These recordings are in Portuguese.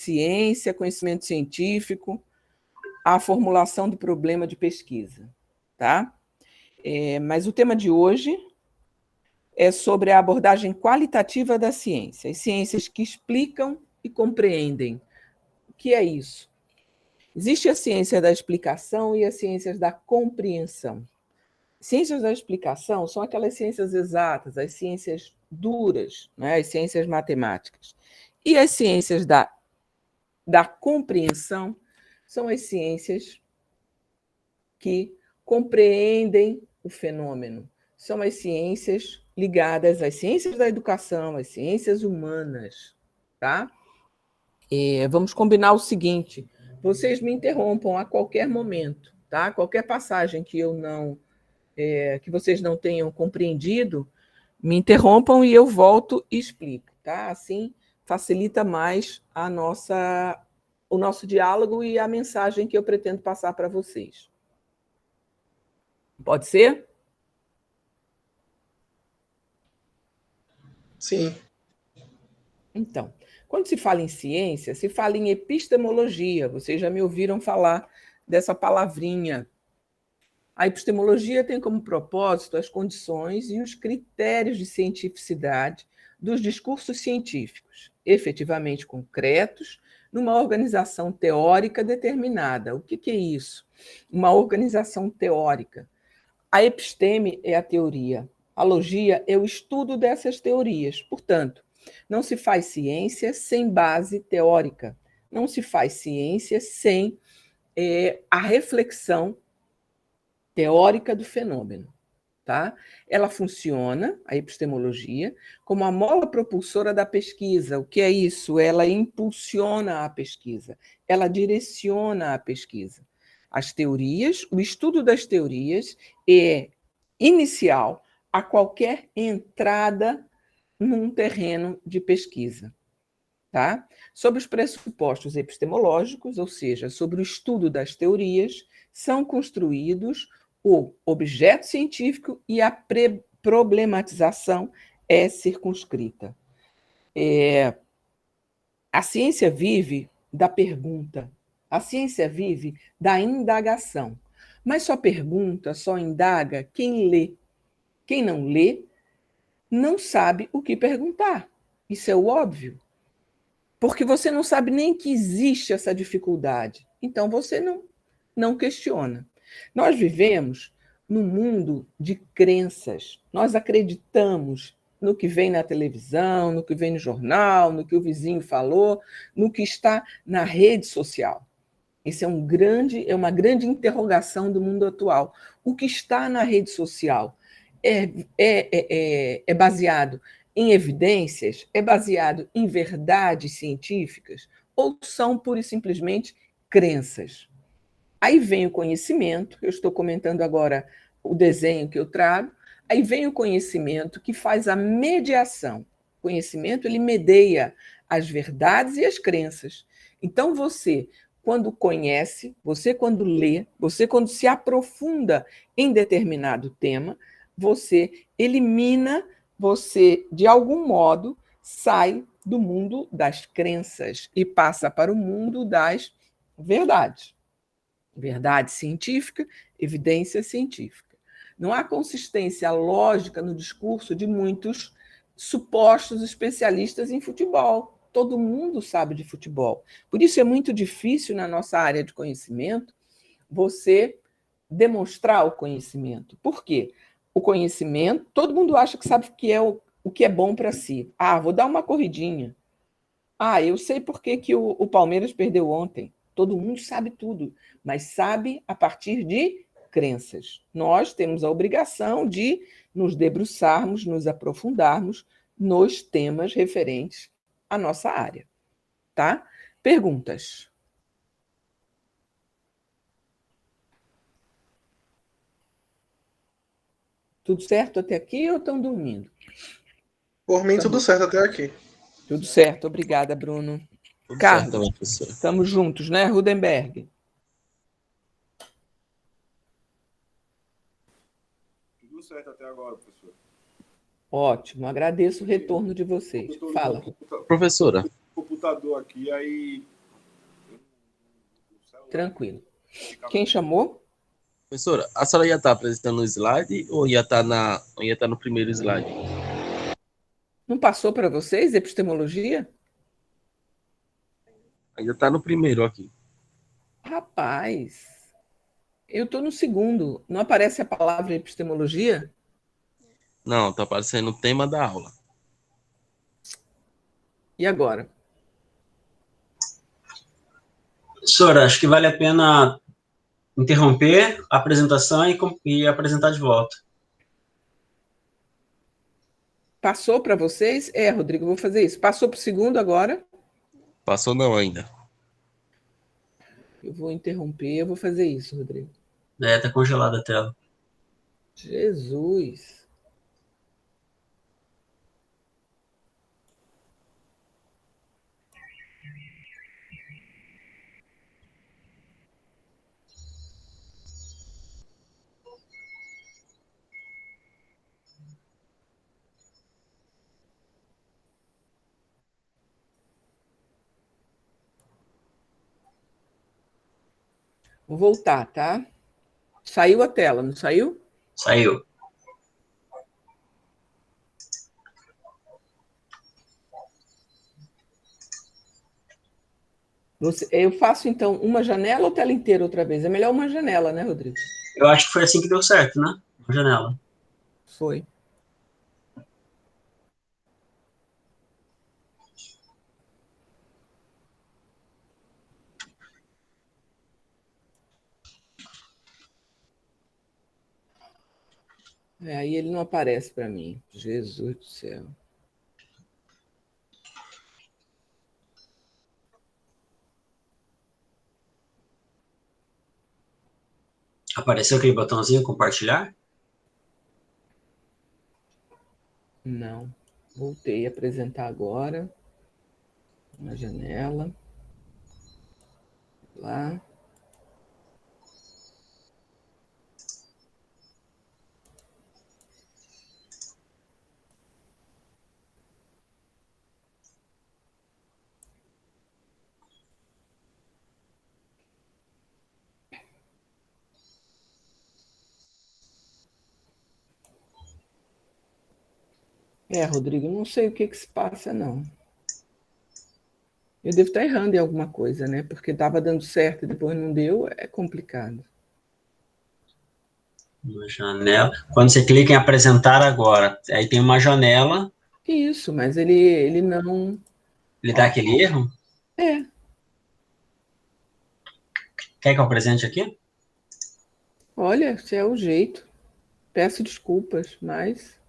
ciência, conhecimento científico, à formulação do problema de pesquisa, tá? Mas o tema de hoje é sobre a abordagem qualitativa da ciência, as ciências que explicam e compreendem. O que é isso? Existe a ciência da explicação e as ciências da compreensão. Ciências da explicação são aquelas ciências exatas, as ciências duras, né? As ciências matemáticas. E as ciências da compreensão são as ciências que compreendem o fenômeno. São as ciências ligadas às ciências da educação, às ciências humanas, tá? Vamos combinar o seguinte: vocês me interrompam a qualquer momento, tá? Qualquer passagem que que vocês não tenham compreendido, me interrompam e eu volto e explico, tá? Assim facilita mais o nosso diálogo e a mensagem que eu pretendo passar para vocês. Pode ser? Sim. Então, quando se fala em ciência, se fala em epistemologia. Vocês já me ouviram falar dessa palavrinha. A epistemologia tem como propósito as condições e os critérios de cientificidade dos discursos científicos, efetivamente concretos, numa organização teórica determinada. O que é isso? Uma organização teórica. A episteme é a teoria, a logia é o estudo dessas teorias. Portanto, não se faz ciência sem base teórica, não se faz ciência sem a reflexão teórica do fenômeno. Tá? Ela funciona, a epistemologia, como a mola propulsora da pesquisa. O que é isso? Ela impulsiona a pesquisa, ela direciona a pesquisa. As teorias, o estudo das teorias é inicial a qualquer entrada num terreno de pesquisa. Tá? Sobre os pressupostos epistemológicos, ou seja, sobre o estudo das teorias, são construídos o objeto científico e a problematização é circunscrita. A ciência vive da pergunta, a ciência vive da indagação, mas só pergunta, só indaga quem lê. Quem não lê não sabe o que perguntar. Isso é o óbvio. Porque você não sabe nem que existe essa dificuldade. Então, você não questiona. Nós vivemos num mundo de crenças. Nós acreditamos no que vem na televisão, no que vem no jornal, no que o vizinho falou, no que está na rede social. Isso é uma grande interrogação do mundo atual. O que está na rede social é baseado em evidências? É baseado em verdades científicas? Ou são pura e simplesmente crenças? Aí vem o conhecimento, eu estou comentando agora o desenho que eu trago, aí vem o conhecimento que faz a mediação. O conhecimento, ele medeia as verdades e as crenças. Então, você, quando conhece, você quando lê, você quando se aprofunda em determinado tema, você elimina, você, de algum modo, sai do mundo das crenças e passa para o mundo das verdades. Verdade científica, evidência científica. Não há consistência lógica no discurso de muitos supostos especialistas em futebol. Todo mundo sabe de futebol. Por isso é muito difícil, na nossa área de conhecimento, você demonstrar o conhecimento. Por quê? O conhecimento, todo mundo acha que sabe o que é bom para si. Vou dar uma corridinha. Eu sei por que o Palmeiras perdeu ontem. Todo mundo sabe tudo, mas sabe a partir de crenças. Nós temos a obrigação de nos debruçarmos, nos aprofundarmos nos temas referentes à nossa área. Tá? Perguntas? Tudo certo até aqui ou estão dormindo? Por mim, tudo certo até aqui. Tudo certo, obrigada, Bruno. Tudo Carlos, certo, professora. estamos juntos, né, Rudenberg? Tudo certo até agora, professor. Ótimo, agradeço o retorno de vocês. Fala. Professora. Ficou por computador aqui, aí... Tranquilo. Quem chamou? Professora, a senhora ia estar apresentando o slide ou ia estar no primeiro slide? Não passou para vocês epistemologia? Ainda está no primeiro aqui. Rapaz, eu estou no segundo. Não aparece a palavra epistemologia? Não, está aparecendo o tema da aula. E agora? Professora, acho que vale a pena interromper a apresentação e apresentar de volta. Passou para vocês? É, Rodrigo, eu vou fazer isso. Passou para o segundo agora? Passou não ainda. Eu vou interromper, eu vou fazer isso, Rodrigo. Tá congelada a tela. Jesus. Vou voltar, tá? Saiu a tela, não saiu? Saiu. Eu faço, então, uma janela ou tela inteira outra vez? É melhor uma janela, né, Rodrigo? Eu acho que foi assim que deu certo, né? A janela. Foi. Aí ele não aparece para mim. Jesus do céu. Apareceu aquele botãozinho compartilhar? Não. Voltei a apresentar agora. Uma janela. Lá. Rodrigo, não sei o que se passa, não. Eu devo estar errando em alguma coisa, né? Porque estava dando certo e depois não deu, é complicado. Uma janela. Quando você clica em apresentar agora, aí tem uma janela. Isso, mas ele não... Ele dá aquele erro? É. Quer que eu apresente aqui? Olha, se é o jeito. Peço desculpas, mas...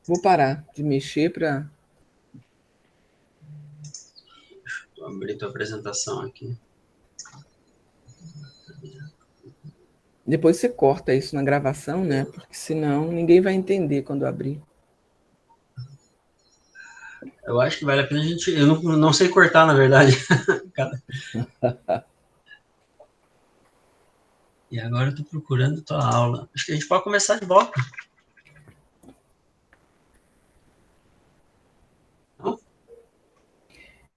Vou parar de mexer para... Vou abrir tua apresentação aqui. Depois você corta isso na gravação, né? Porque senão ninguém vai entender quando abrir. Eu acho que vale a pena a gente... Eu não sei cortar, na verdade. E agora eu tô procurando tua aula. Acho que a gente pode começar de volta. Não?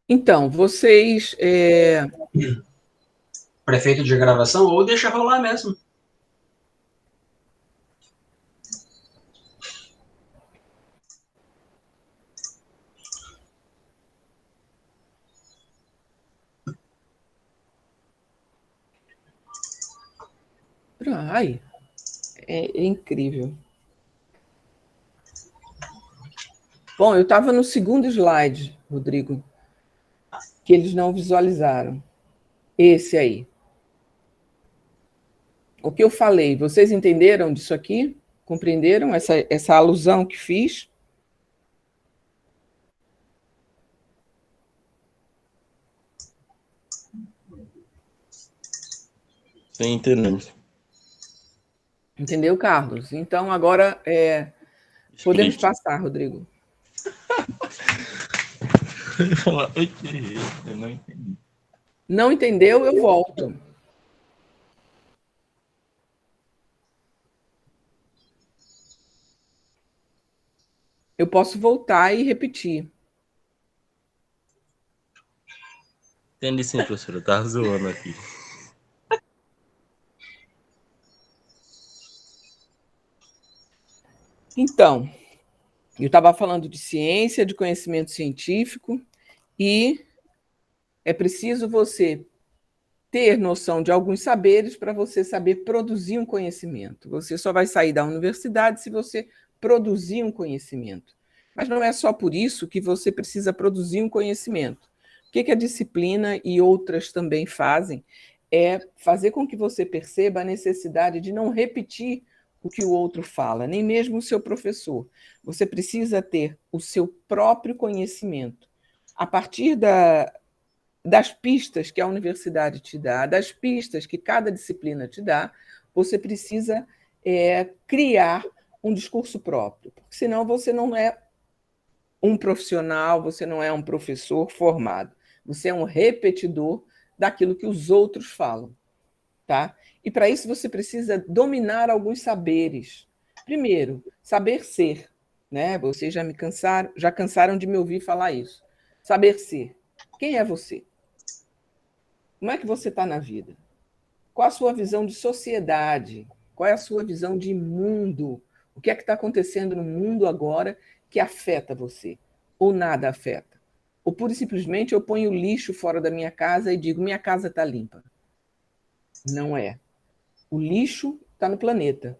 Então, vocês... Prefeito de gravação ou deixa rolar mesmo. Ai, é incrível. Bom, eu estava no segundo slide, Rodrigo, que eles não visualizaram. Esse aí. O que eu falei, vocês entenderam disso aqui? Compreenderam essa alusão que fiz? Sim, entendemos. Entendeu, Carlos? Então, agora podemos passar, Rodrigo. Eu ia falar, eu não entendi. Não entendeu, eu volto. eu posso voltar e repetir. Entendi sim, professora. Eu tava zoando aqui. Então, eu estava falando de ciência, de conhecimento científico, e é preciso você ter noção de alguns saberes para você saber produzir um conhecimento. Você só vai sair da universidade se você produzir um conhecimento. Mas não é só por isso que você precisa produzir um conhecimento. O que a disciplina e outras também fazem é fazer com que você perceba a necessidade de não repetir o que o outro fala, nem mesmo o seu professor. Você precisa ter o seu próprio conhecimento. A partir das pistas que a universidade te dá, das pistas que cada disciplina te dá, você precisa criar um discurso próprio, porque senão você não é um profissional, você não é um professor formado, você é um repetidor daquilo que os outros falam, tá? E para isso você precisa dominar alguns saberes. Primeiro, saber ser, né? Vocês já cansaram de me ouvir falar isso. Saber ser. Quem é você? Como é que você está na vida? Qual a sua visão de sociedade? Qual é a sua visão de mundo? O que é que está acontecendo no mundo agora que afeta você? Ou nada afeta? Ou pura e simplesmente eu ponho o lixo fora da minha casa e digo, minha casa está limpa. Não é. O lixo está no planeta.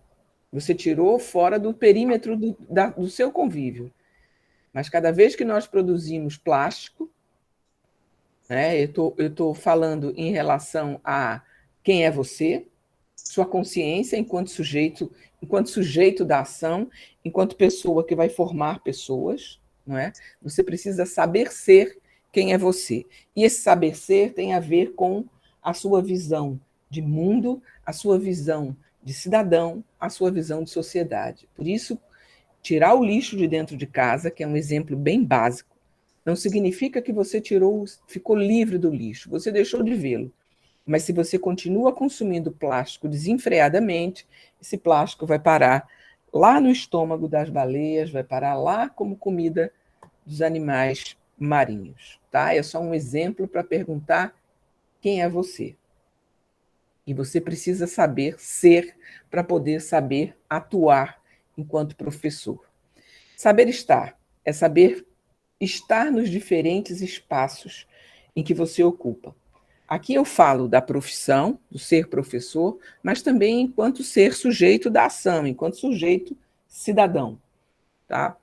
Você tirou fora do perímetro do seu convívio. Mas cada vez que nós produzimos plástico, né, eu estou falando em relação a quem é você, sua consciência enquanto sujeito da ação, enquanto pessoa que vai formar pessoas, não é? Você precisa saber ser quem é você. E esse saber ser tem a ver com a sua visão de mundo, a sua visão de cidadão, a sua visão de sociedade. Por isso, tirar o lixo de dentro de casa, que é um exemplo bem básico, não significa que você ficou livre do lixo, você deixou de vê-lo. Mas se você continua consumindo plástico desenfreadamente, esse plástico vai parar lá no estômago das baleias, vai parar lá como comida dos animais marinhos. Tá? É só um exemplo para perguntar quem é você. E você precisa saber ser para poder saber atuar enquanto professor. Saber estar é saber estar nos diferentes espaços em que você ocupa. Aqui eu falo da profissão, do ser professor, mas também enquanto ser sujeito da ação, enquanto sujeito cidadão. Tá?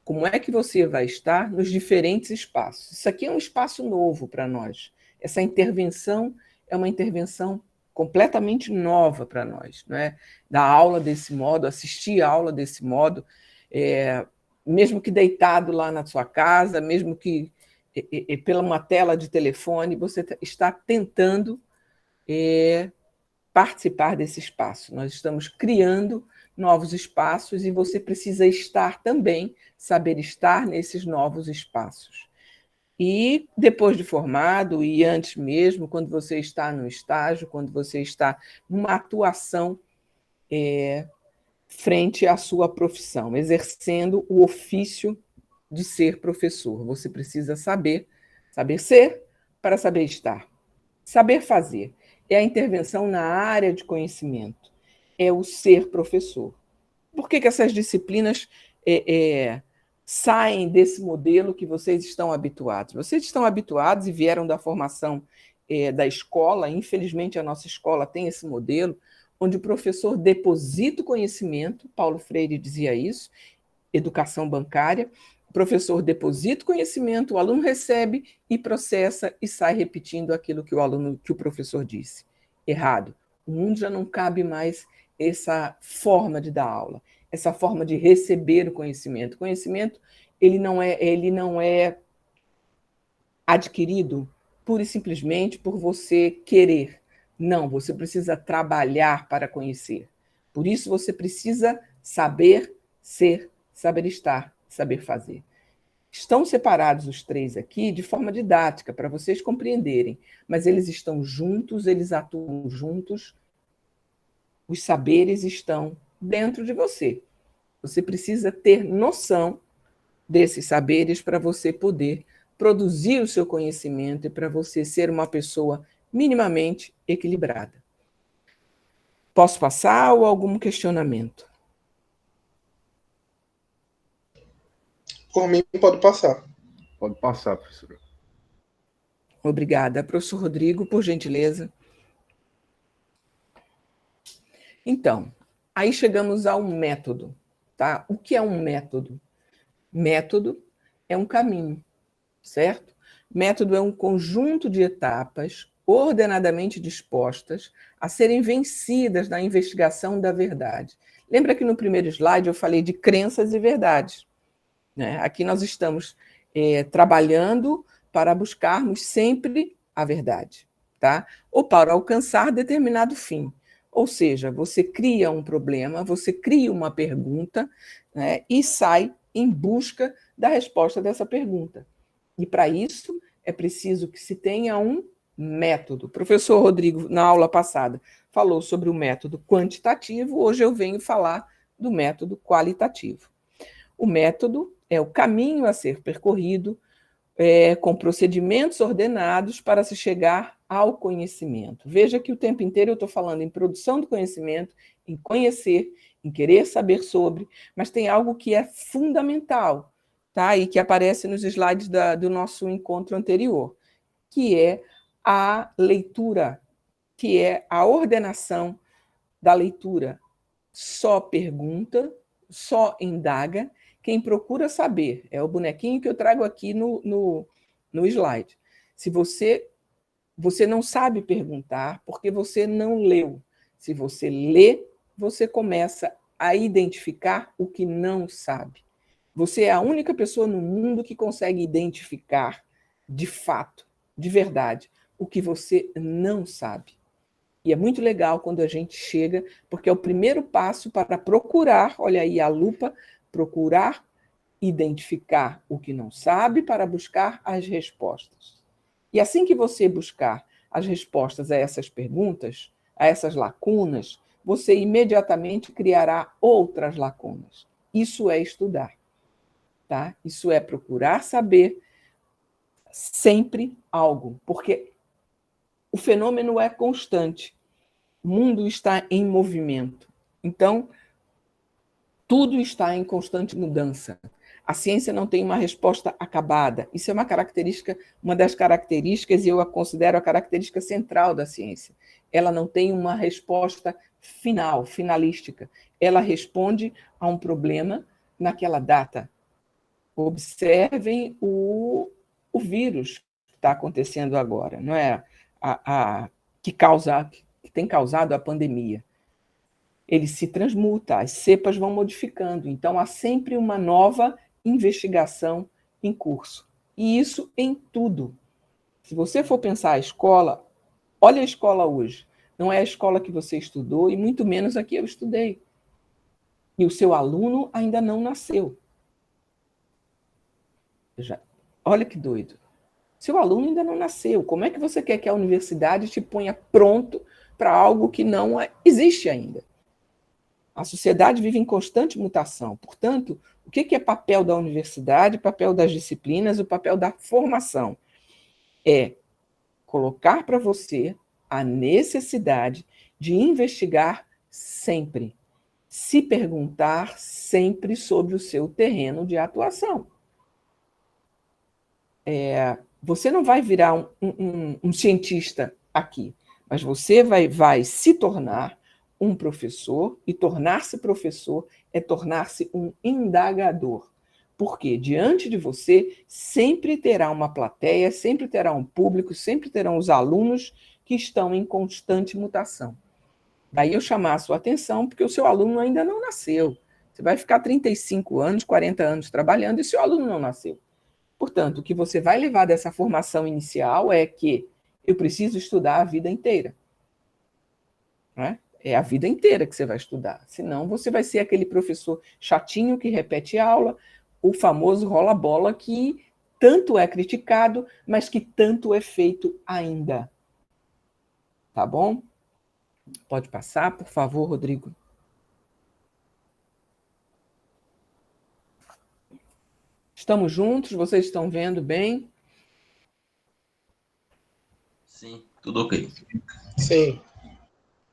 Como é que você vai estar nos diferentes espaços? Isso aqui é um espaço novo para nós. Essa intervenção é uma intervenção completamente nova para nós. Né? Dar aula desse modo, assistir a aula desse modo, mesmo que deitado lá na sua casa, mesmo que pela uma tela de telefone, você está tentando participar desse espaço. Nós estamos criando novos espaços e você precisa estar também, saber estar nesses novos espaços. E depois de formado, e antes mesmo, quando você está no estágio, quando você está numa atuação frente à sua profissão, exercendo o ofício de ser professor. Você precisa saber ser para saber estar. Saber fazer é a intervenção na área de conhecimento, é o ser professor. Por que essas disciplinas saem desse modelo que vocês estão habituados? Vocês estão habituados e vieram da formação da escola, infelizmente a nossa escola tem esse modelo, onde o professor deposita o conhecimento, Paulo Freire dizia isso, educação bancária, o professor deposita o conhecimento, o aluno recebe e processa e sai repetindo aquilo que o professor disse. Errado. O mundo já não cabe mais essa forma de dar aula, essa forma de receber o conhecimento. O conhecimento ele não é adquirido pura e simplesmente por você querer. Não, você precisa trabalhar para conhecer. Por isso você precisa saber ser, saber estar, saber fazer. Estão separados os três aqui de forma didática, para vocês compreenderem, mas eles estão juntos, eles atuam juntos, os saberes estão dentro de você. Você precisa ter noção desses saberes para você poder produzir o seu conhecimento e para você ser uma pessoa minimamente equilibrada. Posso passar ou algum questionamento? Por mim, pode passar. Pode passar, professora. Obrigada. Professor Rodrigo, por gentileza. Então, aí chegamos ao método, tá? O que é um método? Método é um caminho, certo? Método é um conjunto de etapas ordenadamente dispostas a serem vencidas na investigação da verdade. Lembra que no primeiro slide eu falei de crenças e verdades, né? Aqui nós estamos trabalhando para buscarmos sempre a verdade, tá? Ou para alcançar determinado fim. Ou seja, você cria um problema, você cria uma pergunta, né, e sai em busca da resposta dessa pergunta. E para isso é preciso que se tenha um método. O professor Rodrigo, na aula passada, falou sobre o método quantitativo, hoje eu venho falar do método qualitativo. O método é o caminho a ser percorrido com procedimentos ordenados para se chegar ao conhecimento. Veja que o tempo inteiro eu estou falando em produção do conhecimento, em conhecer, em querer saber sobre, mas tem algo que é fundamental, tá? E que aparece nos slides do nosso encontro anterior, que é a leitura, que é a ordenação da leitura. Só pergunta, só indaga. Quem procura saber, é o bonequinho que eu trago aqui no slide. Se você não sabe perguntar, porque você não leu. Se você lê, você começa a identificar o que não sabe. Você é a única pessoa no mundo que consegue identificar, de fato, de verdade, o que você não sabe. E é muito legal quando a gente chega, porque é o primeiro passo para procurar, olha aí a lupa, procurar identificar o que não sabe para buscar as respostas. E assim que você buscar as respostas a essas perguntas, a essas lacunas, você imediatamente criará outras lacunas. Isso é estudar, tá? Isso é procurar saber sempre algo, porque o fenômeno é constante. O mundo está em movimento. Então, tudo está em constante mudança. A ciência não tem uma resposta acabada. Isso é uma das características, e eu a considero a característica central da ciência. Ela não tem uma resposta final, finalística. Ela responde a um problema naquela data. Observem o vírus que está acontecendo agora, não é? Que tem causado a pandemia. Ele se transmuta, as cepas vão modificando, então há sempre uma nova investigação em curso. E isso em tudo. Se você for pensar a escola, olha a escola hoje. Não é a escola que você estudou e muito menos a que eu estudei. E o seu aluno ainda não nasceu. Olha que doido. Seu aluno ainda não nasceu. Como é que você quer que a universidade te ponha pronto para algo que não existe ainda? A sociedade vive em constante mutação. Portanto, o que é papel da universidade, papel das disciplinas, o papel da formação? É colocar para você a necessidade de investigar sempre, se perguntar sempre sobre o seu terreno de atuação. Você não vai virar um cientista aqui, mas você vai se tornar um professor, e tornar-se professor é tornar-se um indagador. Porque diante de você sempre terá uma plateia, sempre terá um público, sempre terão os alunos que estão em constante mutação. Daí eu chamar a sua atenção, porque o seu aluno ainda não nasceu. Você vai ficar 35 anos, 40 anos trabalhando e seu aluno não nasceu. Portanto, o que você vai levar dessa formação inicial é que eu preciso estudar a vida inteira. Né? É a vida inteira que você vai estudar. Senão, você vai ser aquele professor chatinho que repete aula, o famoso rola-bola que tanto é criticado, mas que tanto é feito ainda. Tá bom? Pode passar, por favor, Rodrigo. Estamos juntos? Vocês estão vendo bem? Sim, tudo ok. Sim.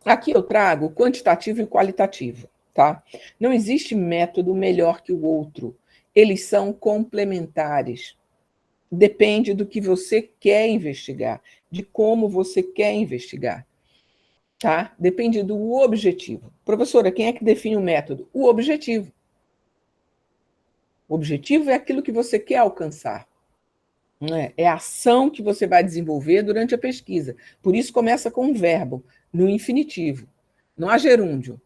Aqui eu trago quantitativo e qualitativo, tá? Não existe método melhor que o outro. Eles são complementares. Depende do que você quer investigar, de como você quer investigar, tá? Depende do objetivo. Professora, quem é que define o método? O objetivo. O objetivo é aquilo que você quer alcançar. É a ação que você vai desenvolver durante a pesquisa. Por isso começa com um verbo, no infinitivo. Não há gerúndio.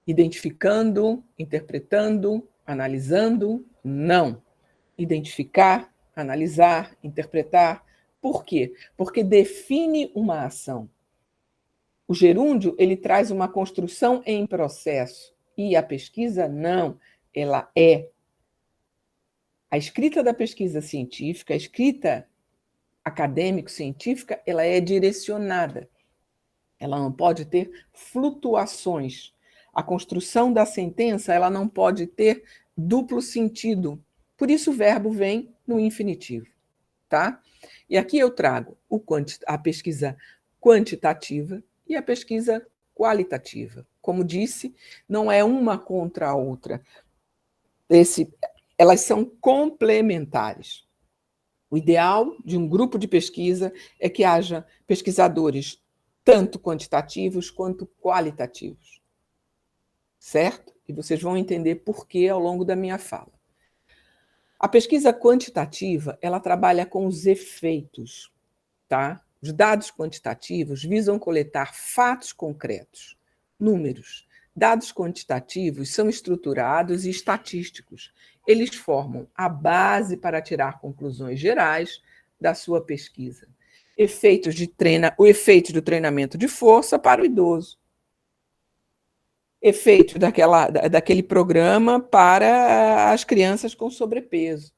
Identificando, interpretando, analisando, não. Identificar, analisar, interpretar. Por quê? Porque define uma ação. O gerúndio, ele traz uma construção em processo. E a pesquisa, não. Ela é. A escrita da pesquisa científica, a escrita acadêmico-científica, ela é direcionada. Ela não pode ter flutuações. A construção da sentença, ela não pode ter duplo sentido. Por isso o verbo vem no infinitivo, tá? E aqui eu trago a pesquisa quantitativa e a pesquisa qualitativa. Como disse, não é uma contra a outra. Elas são complementares. O ideal de um grupo de pesquisa é que haja pesquisadores tanto quantitativos quanto qualitativos. Certo? E vocês vão entender por quê ao longo da minha fala. A pesquisa quantitativa, ela trabalha com os efeitos, tá? Os dados quantitativos visam coletar fatos concretos, números. Dados quantitativos são estruturados e estatísticos. Eles formam a base para tirar conclusões gerais da sua pesquisa. O efeito do treinamento de força para o idoso. Efeito daquele programa para as crianças com sobrepeso.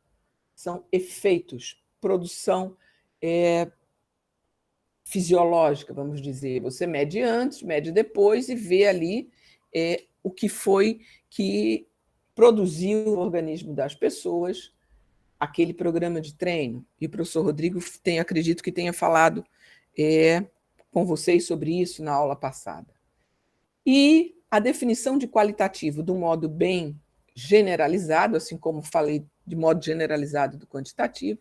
São efeitos, produção fisiológica, vamos dizer. Você mede antes, mede depois e vê ali o que foi que produziu no organismo das pessoas aquele programa de treino. E o professor Rodrigo acredito que tenha falado com vocês sobre isso na aula passada. E a definição de qualitativo de um modo bem generalizado, assim como falei de modo generalizado do quantitativo,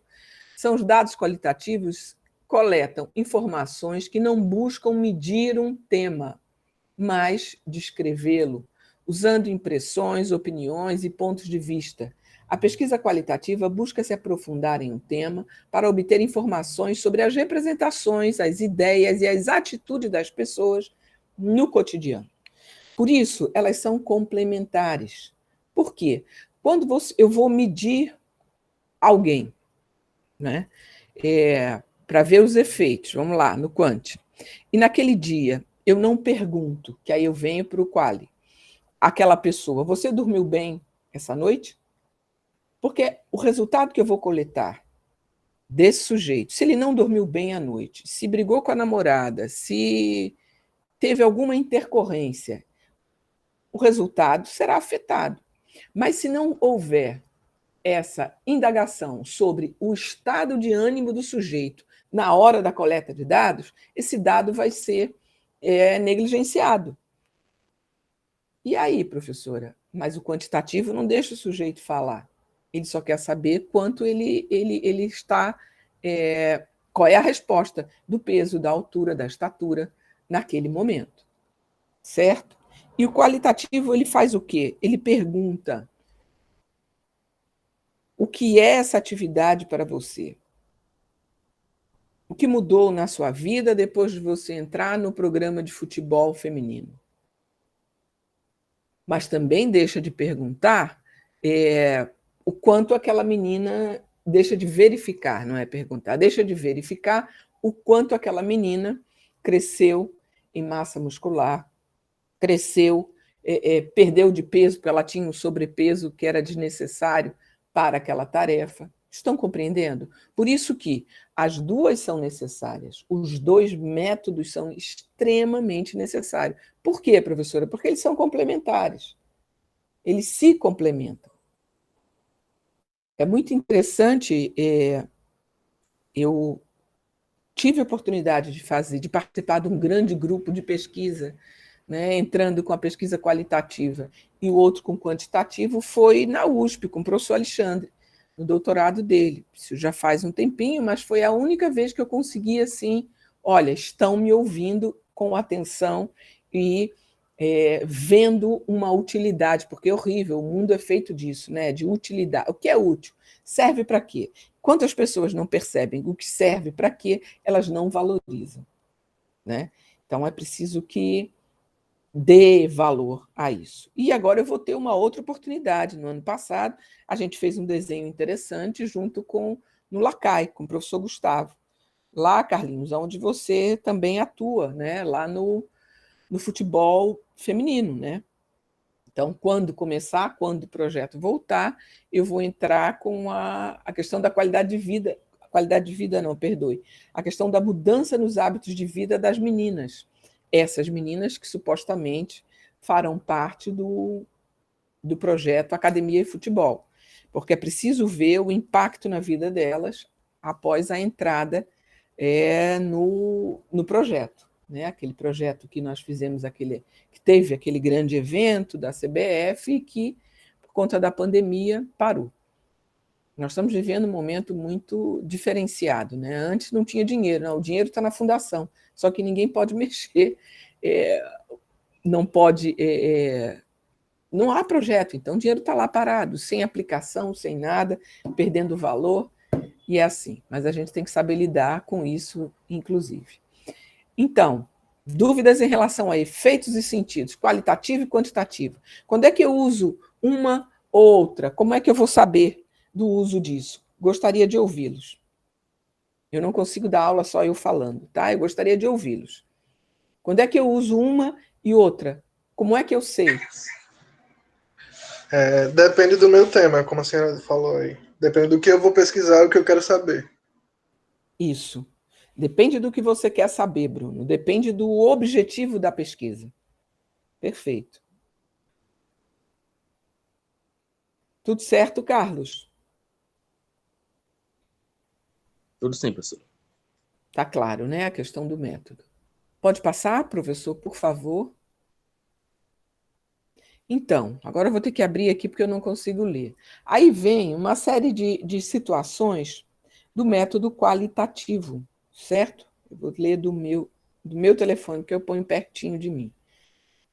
são os dados qualitativos coletam informações que não buscam medir um tema, mas descrevê-lo, usando impressões, opiniões e pontos de vista. A pesquisa qualitativa busca se aprofundar em um tema para obter informações sobre as representações, as ideias e as atitudes das pessoas no cotidiano. Por isso, elas são complementares. Por quê? Quando eu vou medir alguém, né? Para ver os efeitos, vamos lá, no quant. E naquele dia, eu não pergunto, que aí eu venho para o quali. Aquela pessoa, você dormiu bem essa noite? Porque o resultado que eu vou coletar desse sujeito, se ele não dormiu bem à noite, se brigou com a namorada, se teve alguma intercorrência, o resultado será afetado. Mas se não houver essa indagação sobre o estado de ânimo do sujeito na hora da coleta de dados, esse dado vai ser negligenciado. E aí, professora? Mas o quantitativo não deixa o sujeito falar. Ele só quer saber quanto ele está... qual é a resposta do peso, da altura, da estatura naquele momento. Certo? E o qualitativo, ele faz o quê? Ele pergunta: o que é essa atividade para você? O que mudou na sua vida depois de você entrar no programa de futebol feminino? Mas também deixa de perguntar o quanto aquela menina deixa de verificar, não é perguntar, deixa de verificar o quanto aquela menina cresceu em massa muscular, cresceu, perdeu de peso porque ela tinha um sobrepeso que era desnecessário para aquela tarefa. Estão compreendendo? Por isso que as duas são necessárias. Os dois métodos são extremamente necessários. Por quê, professora? Porque eles são complementares. Eles se complementam. É muito interessante, eu tive a oportunidade de participar de um grande grupo de pesquisa, né, entrando com a pesquisa qualitativa e o outro com quantitativo, foi na USP, com o professor Alexandre, no doutorado dele. Isso já faz um tempinho, mas foi a única vez que eu consegui, assim, olha, estão me ouvindo com atenção e vendo uma utilidade, porque é horrível, o mundo é feito disso, né, de utilidade. O que é útil? Serve para quê? Quando as pessoas não percebem o que serve para quê, elas não valorizam, né? Então, é preciso que dê valor a isso. E agora eu vou ter uma outra oportunidade. No ano passado, a gente fez um desenho interessante junto no Lacai, com o professor Gustavo. Lá, Carlinhos, onde você também atua, né? Lá no futebol feminino, né? Então, quando o projeto voltar, eu vou entrar com a questão da qualidade de vida. Qualidade de vida, não, perdoe. A questão da mudança nos hábitos de vida das meninas. Essas meninas que supostamente farão parte do projeto Academia e Futebol. Porque é preciso ver o impacto na vida delas após a entrada no projeto. Né? Aquele projeto que nós fizemos, que teve aquele grande evento da CBF e que, por conta da pandemia, parou. Nós estamos vivendo um momento muito diferenciado. Né? Antes não tinha dinheiro, não, o dinheiro está na fundação, só que ninguém pode mexer, não pode... não há projeto, então o dinheiro está lá parado, sem aplicação, sem nada, perdendo valor, e é assim. Mas a gente tem que saber lidar com isso, inclusive. Então, dúvidas em relação a efeitos e sentidos, qualitativo e quantitativo. Quando é que eu uso uma ou outra? Como é que eu vou saber do uso disso? Gostaria de ouvi-los. Eu não consigo dar aula só eu falando, tá? Eu gostaria de ouvi-los. Quando é que eu uso uma e outra? Como é que eu sei? Depende do meu tema, como a senhora falou aí. Depende do que eu vou pesquisar, o que eu quero saber. Isso. Depende do que você quer saber, Bruno. Depende do objetivo da pesquisa. Perfeito. Tudo certo, Carlos? Tudo sim, professor. Está claro, né? A questão do método. Pode passar, professor, por favor? Então, agora eu vou ter que abrir aqui porque eu não consigo ler. Aí vem uma série de situações do método qualitativo, certo? Eu vou ler do meu telefone, que eu ponho pertinho de mim.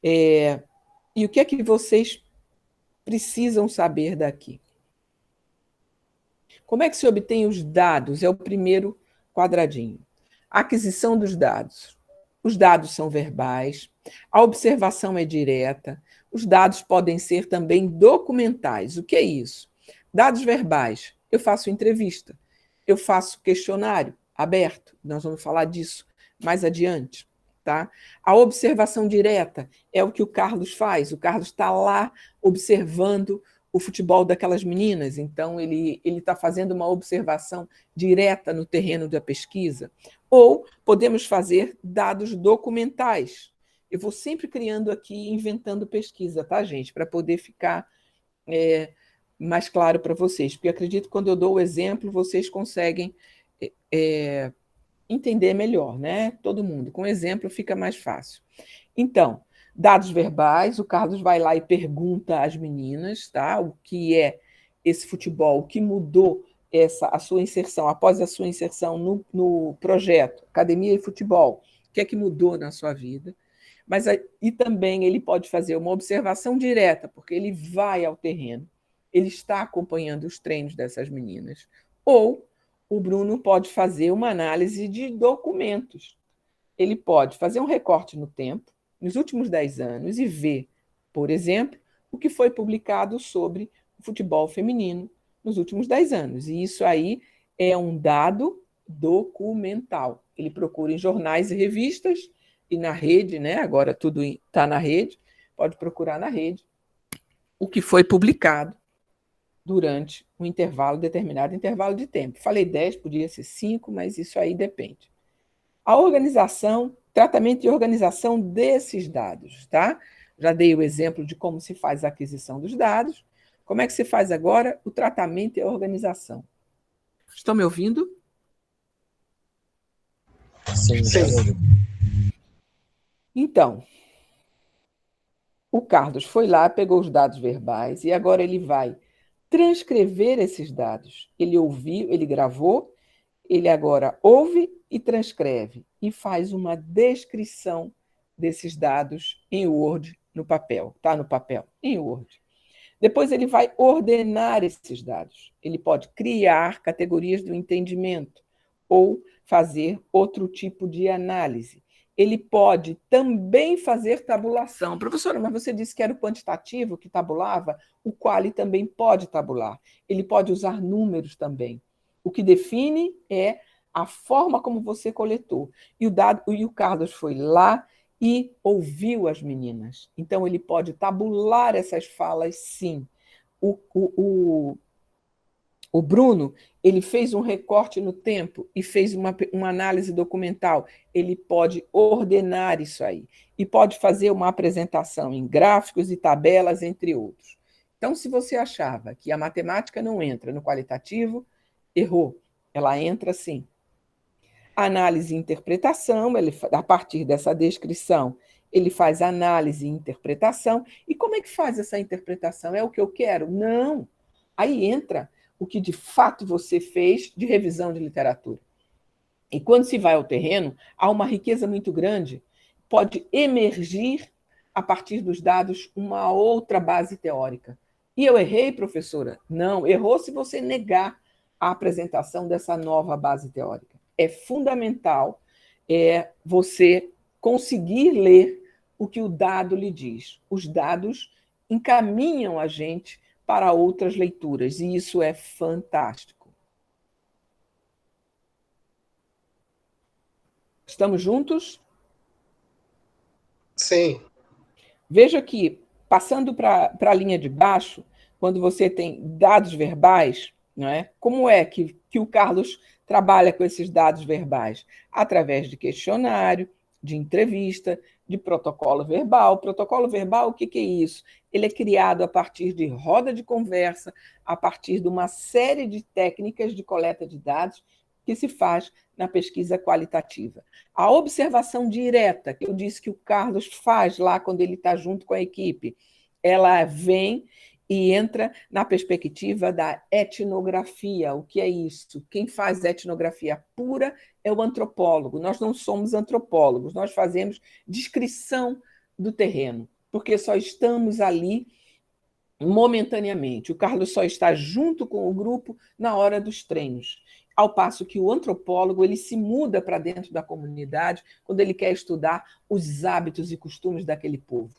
E o que é que vocês precisam saber daqui? Como é que se obtém os dados? É o primeiro quadradinho. A aquisição dos dados. Os dados são verbais, a observação é direta, os dados podem ser também documentais. O que é isso? Dados verbais. Eu faço entrevista, eu faço questionário aberto, nós vamos falar disso mais adiante. Tá? A observação direta é o que o Carlos faz. O Carlos está lá observando o futebol daquelas meninas, então ele está fazendo uma observação direta no terreno da pesquisa. Ou podemos fazer dados documentais. Eu vou sempre criando aqui, inventando pesquisa, tá, gente? Para poder ficar mais claro para vocês, porque eu acredito que quando eu dou o exemplo, vocês conseguem entender melhor, né? Todo mundo. Com exemplo fica mais fácil. Então, dados verbais, o Carlos vai lá e pergunta às meninas, tá? O que é esse futebol, o que mudou a sua inserção, após a sua inserção no projeto Academia e Futebol, o que é que mudou na sua vida? E também ele pode fazer uma observação direta, porque ele vai ao terreno, ele está acompanhando os treinos dessas meninas. Ou o Bruno pode fazer uma análise de documentos. Ele pode fazer um recorte no tempo, nos últimos 10 anos, e ver, por exemplo, o que foi publicado sobre o futebol feminino nos últimos 10 anos. E isso aí é um dado documental. Ele procura em jornais e revistas e na rede, né? Agora tudo está na rede, pode procurar na rede o que foi publicado durante um determinado intervalo de tempo. Falei 10, podia ser 5, mas isso aí depende. A organização, tratamento e organização desses dados, tá? Já dei o exemplo de como se faz a aquisição dos dados. Como é que se faz agora o tratamento e a organização? Estão me ouvindo? Sim, Sim. Então, o Carlos foi lá, pegou os dados verbais e agora ele vai transcrever esses dados. Ele ouviu, ele gravou, ele agora ouve e transcreve e faz uma descrição desses dados em Word no papel. Está no papel, em Word. Depois ele vai ordenar esses dados. Ele pode criar categorias do entendimento ou fazer outro tipo de análise. Ele pode também fazer tabulação. Professora, mas você disse que era o quantitativo que tabulava, o quali também pode tabular. Ele pode usar números também. O que define é a forma como você coletou. E o Carlos foi lá e ouviu as meninas. Então, ele pode tabular essas falas, sim. O Bruno, ele fez um recorte no tempo e fez uma análise documental. Ele pode ordenar isso aí e pode fazer uma apresentação em gráficos e tabelas, entre outros. Então, se você achava que a matemática não entra no qualitativo, errou. Ela entra sim. Análise e interpretação, a partir dessa descrição, ele faz análise e interpretação. E como é que faz essa interpretação? É o que eu quero? Não. Aí entra o que de fato você fez de revisão de literatura. E quando se vai ao terreno, há uma riqueza muito grande, pode emergir, a partir dos dados, uma outra base teórica. E eu errei, professora? Não, errou se você negar a apresentação dessa nova base teórica. É fundamental você conseguir ler o que o dado lhe diz. Os dados encaminham a gente para outras leituras, e isso é fantástico. Estamos juntos? Sim. Veja que, passando para a linha de baixo, quando você tem dados verbais, não é? Como é que o Carlos trabalha com esses dados verbais? Através de questionário, de entrevista, de protocolo verbal. Protocolo verbal, o que é isso? Ele é criado a partir de roda de conversa, a partir de uma série de técnicas de coleta de dados que se faz na pesquisa qualitativa. A observação direta, que eu disse que o Carlos faz lá quando ele está junto com a equipe, ela vem e entra na perspectiva da etnografia. O que é isso? Quem faz etnografia pura é o antropólogo. Nós não somos antropólogos, nós fazemos descrição do terreno, porque só estamos ali momentaneamente. O Carlos só está junto com o grupo na hora dos treinos. Ao passo que o antropólogo ele se muda para dentro da comunidade quando ele quer estudar os hábitos e costumes daquele povo.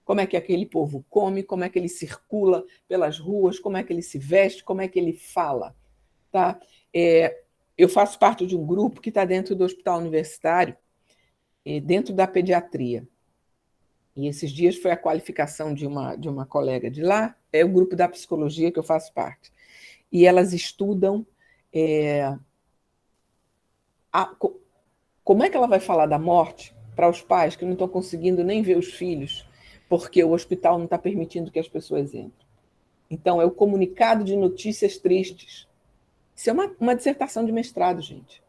Como é que aquele povo come, como é que ele circula pelas ruas, como é que ele se veste, como é que ele fala. Tá? Eu faço parte de um grupo que está dentro do hospital universitário, dentro da pediatria. E esses dias foi a qualificação de uma colega de lá, é o grupo da psicologia que eu faço parte. E elas estudam como é que ela vai falar da morte para os pais que não estão conseguindo nem ver os filhos, porque o hospital não está permitindo que as pessoas entrem. Então, é o comunicado de notícias tristes. Isso é uma dissertação de mestrado, gente.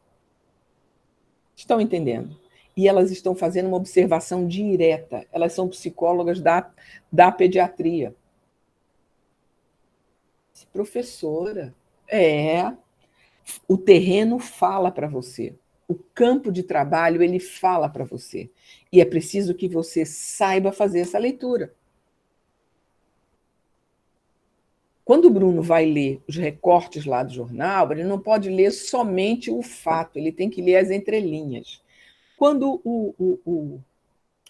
Estão entendendo? E elas estão fazendo uma observação direta. Elas são psicólogas da pediatria. Professora, o terreno fala para você. O campo de trabalho, ele fala para você. E é preciso que você saiba fazer essa leitura. Quando o Bruno vai ler os recortes lá do jornal, ele não pode ler somente o fato, ele tem que ler as entrelinhas. Quando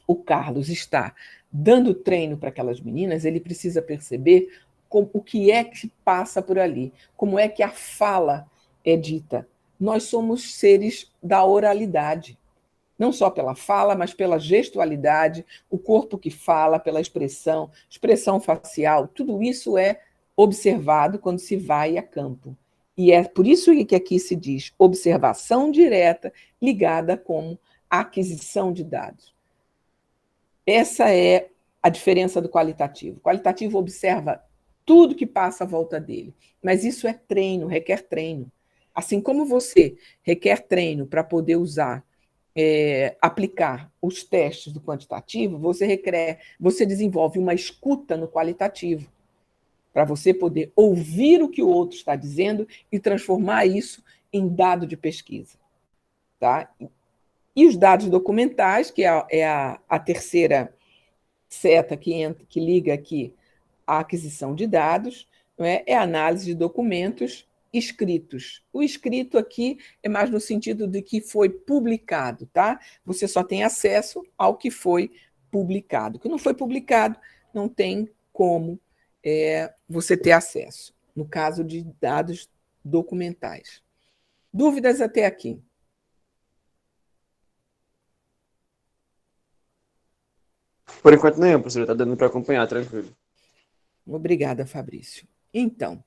o Carlos está dando treino para aquelas meninas, ele precisa perceber o que é que passa por ali, como é que a fala é dita. Nós somos seres da oralidade, não só pela fala, mas pela gestualidade, o corpo que fala, pela expressão facial, tudo isso é observado quando se vai a campo. E é por isso que aqui se diz observação direta ligada com aquisição de dados. Essa é a diferença do qualitativo. O qualitativo observa tudo que passa à volta dele. Mas isso é treino, requer treino. Assim como você requer treino para poder usar, aplicar os testes do quantitativo, você desenvolve uma escuta no qualitativo, para você poder ouvir o que o outro está dizendo e transformar isso em dado de pesquisa. Tá? E os dados documentais, que é a terceira seta que liga aqui a aquisição de dados, não é a análise de documentos escritos. O escrito aqui é mais no sentido de que foi publicado, tá? Você só tem acesso ao que foi publicado. O que não foi publicado não tem como você ter acesso, no caso de dados documentais. Dúvidas até aqui? Por enquanto nenhum, professor. Está dando para acompanhar, tranquilo. Obrigada, Fabrício. Então,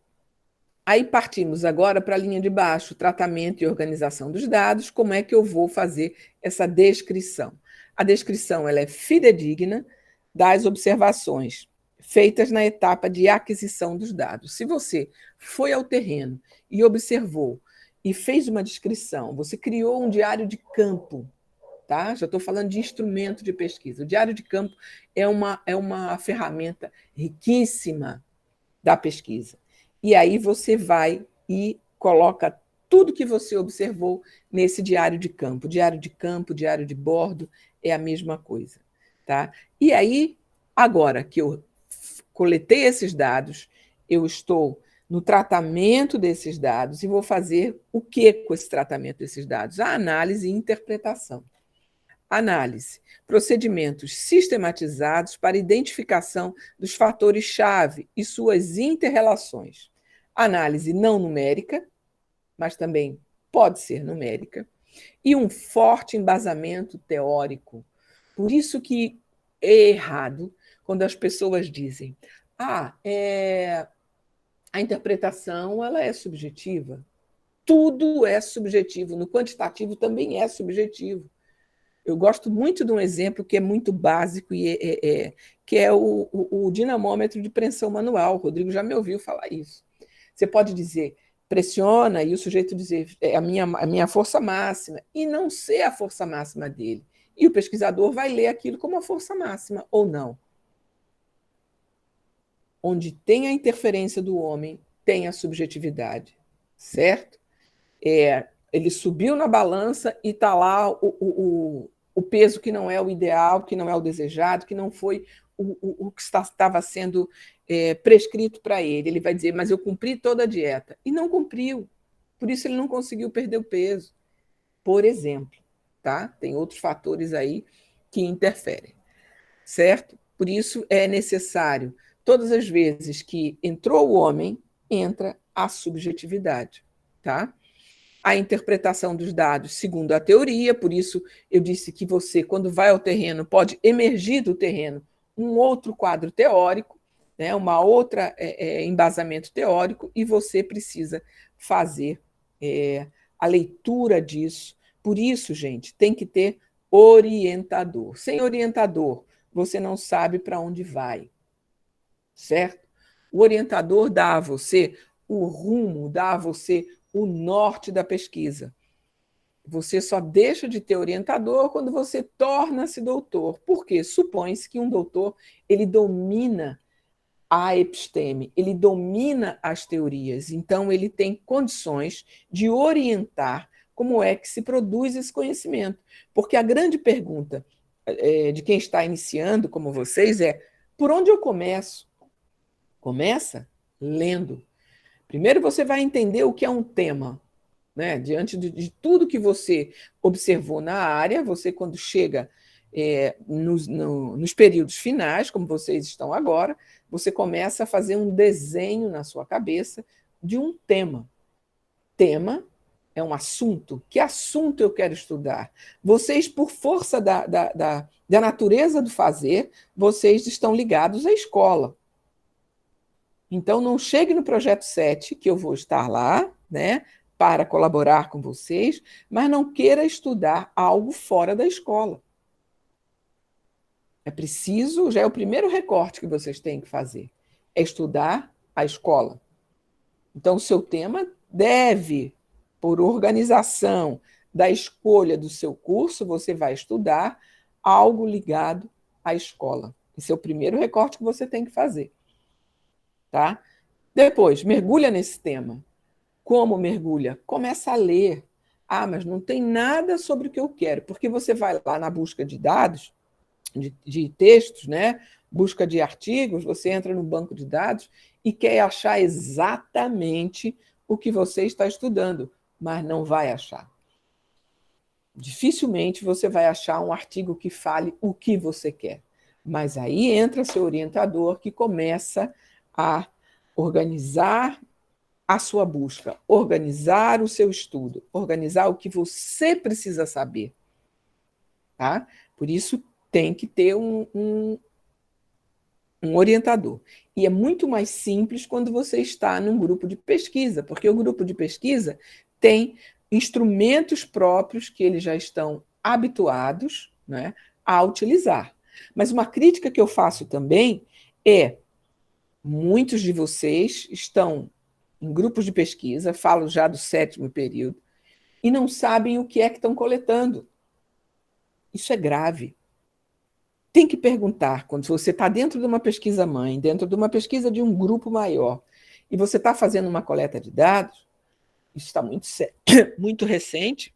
aí partimos agora para a linha de baixo, tratamento e organização dos dados. Como é que eu vou fazer essa descrição? A descrição ela é fidedigna das observações feitas na etapa de aquisição dos dados. Se você foi ao terreno e observou e fez uma descrição, você criou um diário de campo, tá? Já estou falando de instrumento de pesquisa. O diário de campo é uma ferramenta riquíssima da pesquisa. E aí você vai e coloca tudo que você observou nesse diário de campo. Diário de campo, diário de bordo, é a mesma coisa. Tá? E aí, agora que eu coletei esses dados, eu estou no tratamento desses dados e vou fazer o que com esse tratamento desses dados? A análise e interpretação. Análise. Procedimentos sistematizados para identificação dos fatores-chave e suas interrelações. Análise não numérica, mas também pode ser numérica, e um forte embasamento teórico. Por isso que é errado quando as pessoas dizem a interpretação ela é subjetiva. Tudo é subjetivo, no quantitativo também é subjetivo. Eu gosto muito de um exemplo que é muito básico, que é o dinamômetro de pressão manual. O Rodrigo já me ouviu falar isso. Você pode dizer, pressiona, e o sujeito dizer, é a minha força máxima, e não ser a força máxima dele. E o pesquisador vai ler aquilo como a força máxima, ou não. Onde tem a interferência do homem, tem a subjetividade, certo? Ele subiu na balança e está lá o peso que não é o ideal, que não é o desejado, que não foi o que estava sendo prescrito para ele. Ele vai dizer, mas eu cumpri toda a dieta. E não cumpriu. Por isso ele não conseguiu perder o peso. Por exemplo, tá? Tem outros fatores aí que interferem, certo? Por isso é necessário, todas as vezes que entrou o homem, entra a subjetividade, tá? A interpretação dos dados segundo a teoria, por isso eu disse que você, quando vai ao terreno, pode emergir do terreno um outro quadro teórico, né, uma outra embasamento teórico, e você precisa fazer a leitura disso. Por isso, gente, tem que ter orientador. Sem orientador, você não sabe para onde vai, certo? O orientador dá a você o rumo, dá a você o norte da pesquisa. Você só deixa de ter orientador quando você torna-se doutor. Por quê? Supõe-se que um doutor ele domina a episteme, ele domina as teorias, então ele tem condições de orientar como é que se produz esse conhecimento. Porque a grande pergunta de quem está iniciando, como vocês, é por onde eu começo? Começa lendo. Primeiro você vai entender o que é um tema, né? Diante de tudo que você observou na área, você quando chega nos períodos finais, como vocês estão agora, você começa a fazer um desenho na sua cabeça de um tema. Tema é um assunto. Que assunto eu quero estudar? Vocês, por força da natureza do fazer, vocês estão ligados à escola. Então, não chegue no projeto 7, que eu vou estar lá, né, para colaborar com vocês, mas não queira estudar algo fora da escola. É preciso, já é o primeiro recorte que vocês têm que fazer, é estudar a escola. Então, o seu tema deve, por organização da escolha do seu curso, você vai estudar algo ligado à escola. Esse é o primeiro recorte que você tem que fazer. Tá? Depois, mergulha nesse tema. Como mergulha? Começa a ler. Ah, mas não tem nada sobre o que eu quero, porque você vai lá na busca de dados, de textos, né? Busca de artigos, você entra no banco de dados e quer achar exatamente o que você está estudando, mas não vai achar. Dificilmente você vai achar um artigo que fale o que você quer. Mas aí entra seu orientador, que começa a organizar a sua busca, organizar o seu estudo, organizar o que você precisa saber. Tá? Por isso, tem que ter um orientador. E é muito mais simples quando você está num grupo de pesquisa, porque o grupo de pesquisa tem instrumentos próprios que eles já estão habituados, né, a utilizar. Mas uma crítica que eu faço também é: muitos de vocês estão em grupos de pesquisa, falo já do 7º período, e não sabem o que é que estão coletando. Isso é grave. Tem que perguntar, quando você está dentro de uma pesquisa-mãe, dentro de uma pesquisa de um grupo maior, e você está fazendo uma coleta de dados, isso está muito recente,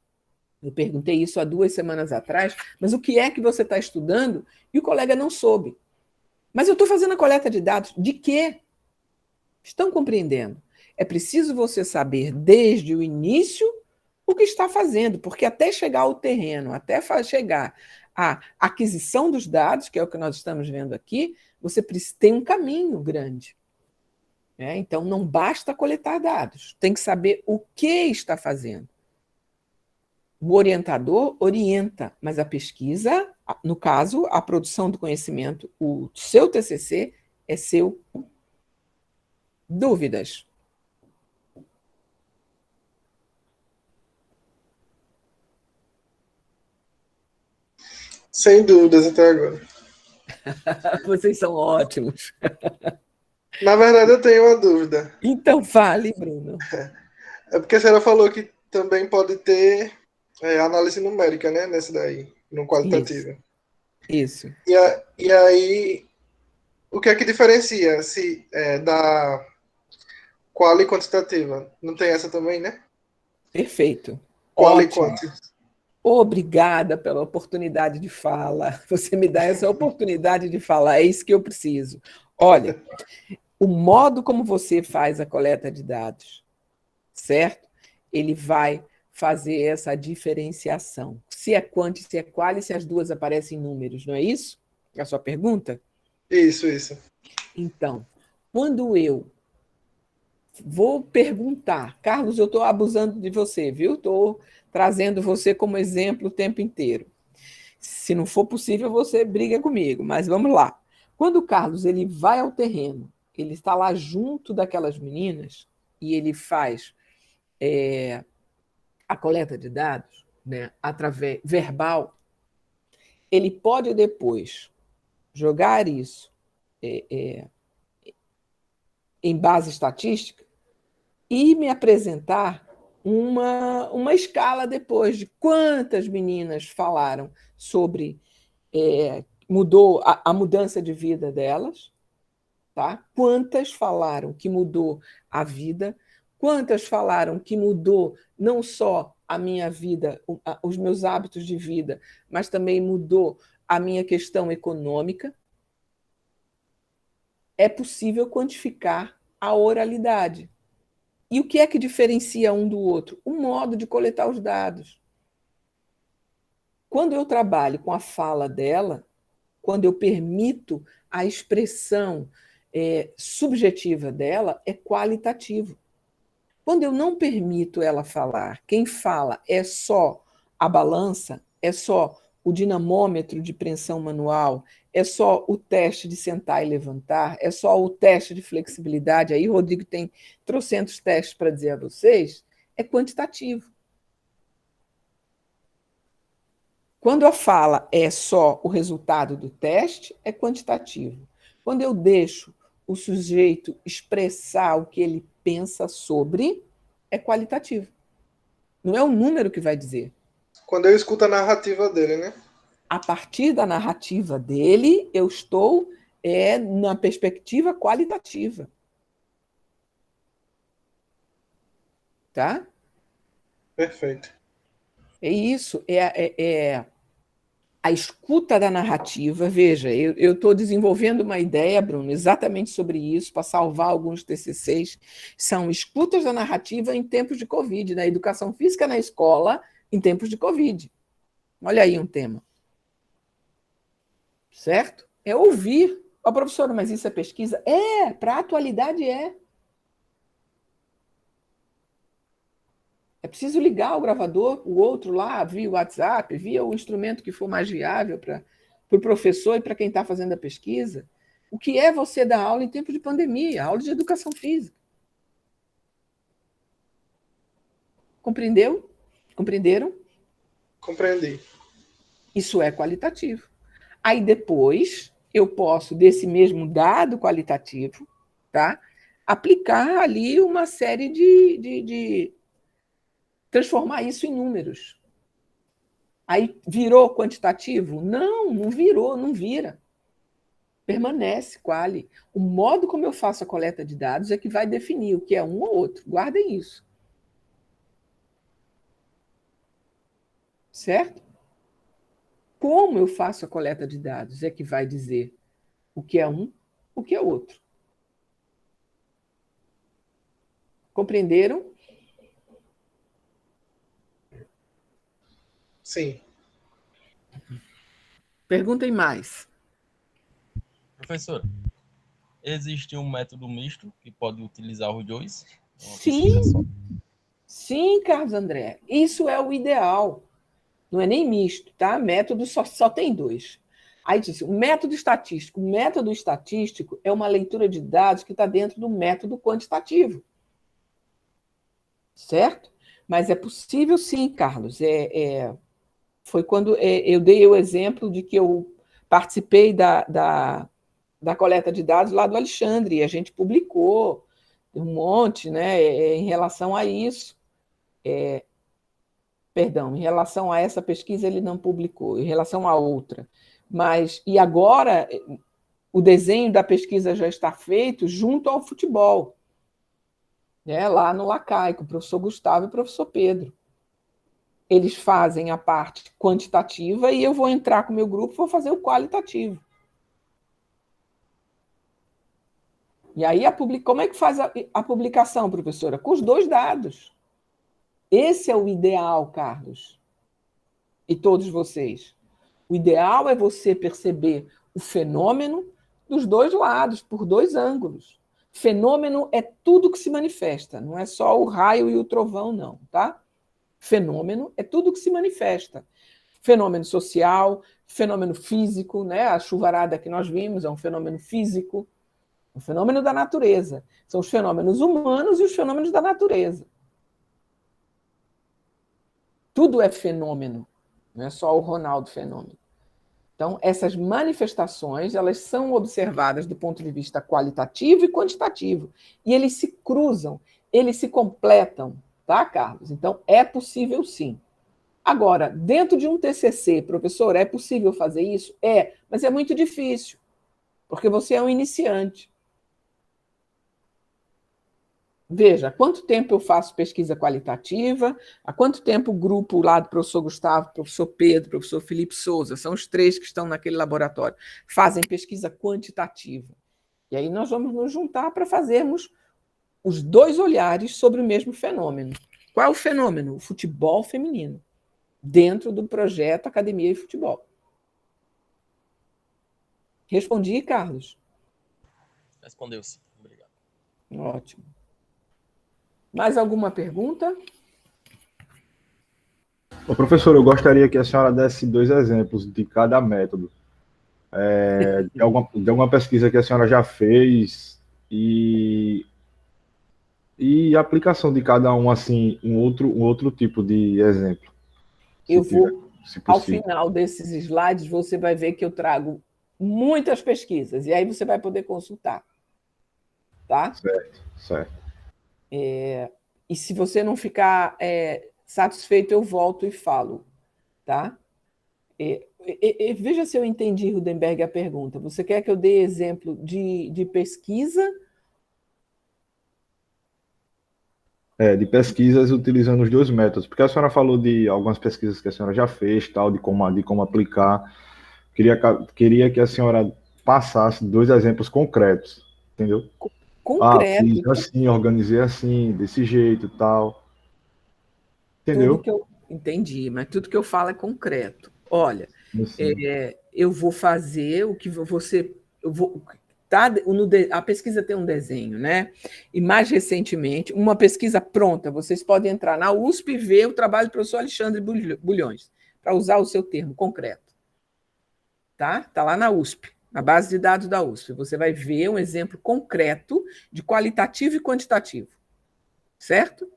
eu perguntei isso há 2 semanas atrás, mas o que é que você está estudando? E o colega não soube. Mas eu estou fazendo a coleta de dados. De quê? Estão compreendendo? É preciso você saber desde o início o que está fazendo, porque até chegar ao terreno, até chegar à aquisição dos dados, que é o que nós estamos vendo aqui, você tem um caminho grande. Então, não basta coletar dados, tem que saber o que está fazendo. O orientador orienta, mas a pesquisa, no caso, a produção do conhecimento, o seu TCC é seu. Dúvidas? Sem dúvidas até agora. Vocês são ótimos. Na verdade, eu tenho uma dúvida. Então fale, Bruno. É porque a senhora falou que também pode ter análise numérica, né? Nesse daí, no qualitativo. Isso. E aí, o que é que diferencia se da quali quantitativa? Não tem essa também, né? Perfeito. Quali Ótimo. quanti. Obrigada pela oportunidade de fala. Você me dá essa oportunidade de falar, é isso que eu preciso. Olha, o modo como você faz a coleta de dados, certo? Ele vai fazer essa diferenciação. Se é quanti, se é quali, se as duas aparecem em números, não é isso? É a sua pergunta? Isso. Então, quando eu vou perguntar, Carlos, eu estou abusando de você, viu? Estou trazendo você como exemplo o tempo inteiro. Se não for possível, você briga comigo, mas vamos lá. Quando o Carlos ele vai ao terreno, ele está lá junto daquelas meninas e ele faz a coleta de dados, né, através verbal, ele pode depois jogar isso em base estatística e me apresentar uma escala depois de quantas meninas falaram sobre mudou a mudança de vida delas, tá? Quantas falaram que mudou a vida, quantas falaram que mudou não só a minha vida, os meus hábitos de vida, mas também mudou a minha questão econômica. É possível quantificar a oralidade. E o que é que diferencia um do outro? O modo de coletar os dados. Quando eu trabalho com a fala dela, quando eu permito a expressão subjetiva dela, é qualitativo. Quando eu não permito ela falar, quem fala é só a balança, é só o dinamômetro de pressão manual, é só o teste de sentar e levantar, é só o teste de flexibilidade, aí Rodrigo tem trocentos testes para dizer a vocês, é quantitativo. Quando a fala é só o resultado do teste, é quantitativo. Quando eu deixo o sujeito expressar o que ele pensa sobre, é qualitativo. Não é o número que vai dizer. Quando eu escuto a narrativa dele, né? A partir da narrativa dele, eu estou na perspectiva qualitativa. Tá? Perfeito. É isso, a escuta da narrativa. Veja, eu estou desenvolvendo uma ideia, Bruno, exatamente sobre isso, para salvar alguns TCCs. São escutas da narrativa em tempos de Covid, na educação física na escola, em tempos de Covid. Olha aí um tema. Certo? É ouvir. Ó, professora, mas isso é pesquisa? Para a atualidade é. É preciso ligar o gravador, o outro lá, via o WhatsApp, via o instrumento que for mais viável para o professor e para quem está fazendo a pesquisa. O que é você dar aula em tempo de pandemia, aula de educação física? Compreendeu? Compreenderam? Compreendi. Isso é qualitativo. Aí depois eu posso, desse mesmo dado qualitativo, tá, aplicar ali uma série de transformar isso em números. Aí virou quantitativo? Não, não virou, não vira. Permanece quali. O modo como eu faço a coleta de dados é que vai definir o que é um ou outro. Guardem isso. Certo? Como eu faço a coleta de dados é que vai dizer o que é um, o que é outro. Compreenderam? Sim. Perguntem mais. Professor, existe um método misto que pode utilizar os dois? Uma Sim, pesquisa só? sim, Carlos André. Isso é o ideal. Não é nem misto, tá? Método só tem dois. Aí disse, o método estatístico. O método estatístico é uma leitura de dados que está dentro do método quantitativo. Certo? Mas é possível sim, Carlos. Foi quando eu dei o exemplo de que eu participei da coleta de dados lá do Alexandre, e a gente publicou um monte, né, em relação a isso. Perdão, em relação a essa pesquisa ele não publicou, em relação a outra. Mas, e agora, o desenho da pesquisa já está feito junto ao futebol, né, lá no Lacai, com o professor Gustavo e o professor Pedro. Eles fazem a parte quantitativa e eu vou entrar com o meu grupo e vou fazer o qualitativo. E aí, como é que faz a publicação, professora? Com os dois dados. Esse é o ideal, Carlos. E todos vocês. O ideal é você perceber o fenômeno dos dois lados, por dois ângulos. Fenômeno é tudo que se manifesta, não é só o raio e o trovão, não, tá? Fenômeno é tudo que se manifesta. Fenômeno social, fenômeno físico, né? A chuvarada que nós vimos é um fenômeno físico, um fenômeno da natureza. São os fenômenos humanos e os fenômenos da natureza. Tudo é fenômeno, não é só o Ronaldo fenômeno. Então, essas manifestações, elas são observadas do ponto de vista qualitativo e quantitativo. E eles se cruzam, eles se completam, tá, Carlos? Então, é possível sim. Agora, dentro de um TCC, professor, é possível fazer isso? É, mas é muito difícil, porque você é um iniciante. Veja, há quanto tempo eu faço pesquisa qualitativa, há quanto tempo o grupo lá do professor Gustavo, professor Pedro, professor Felipe Souza, são os três que estão naquele laboratório, fazem pesquisa quantitativa. E aí nós vamos nos juntar para fazermos os dois olhares sobre o mesmo fenômeno. Qual é o fenômeno? O futebol feminino, dentro do projeto Academia e Futebol. Respondi, Carlos? Respondeu-se. Obrigado. Ótimo. Mais alguma pergunta? Ô, professor, eu gostaria que a senhora desse 2 exemplos de cada método. De alguma pesquisa que a senhora já fez e a aplicação de cada um, assim, um outro tipo de exemplo. Eu vou, se ao possível. final desses slides, você vai ver que eu trago muitas pesquisas, e aí você vai poder consultar. tá? Certo. E se você não ficar satisfeito, eu volto e falo, tá? Veja se eu entendi, Rudenberg, a pergunta. Você quer que eu dê exemplo de pesquisa? De pesquisas utilizando os dois métodos, porque a senhora falou de algumas pesquisas que a senhora já fez, tal, de como aplicar. Queria que a senhora passasse dois exemplos concretos, entendeu? Concreto. Fiz assim, organizei assim, desse jeito, tal. Tudo Entendeu? que eu entendi, mas tudo que eu falo é concreto. Olha, Assim, eu vou fazer o que você. Eu vou, a pesquisa tem um desenho, né? E mais recentemente, uma pesquisa pronta. Vocês podem entrar na USP e ver o trabalho do professor Alexandre Bulhões, para usar o seu termo concreto. Tá? Está lá na USP, na base de dados da USP. Você vai ver um exemplo concreto de qualitativo e quantitativo. Certo?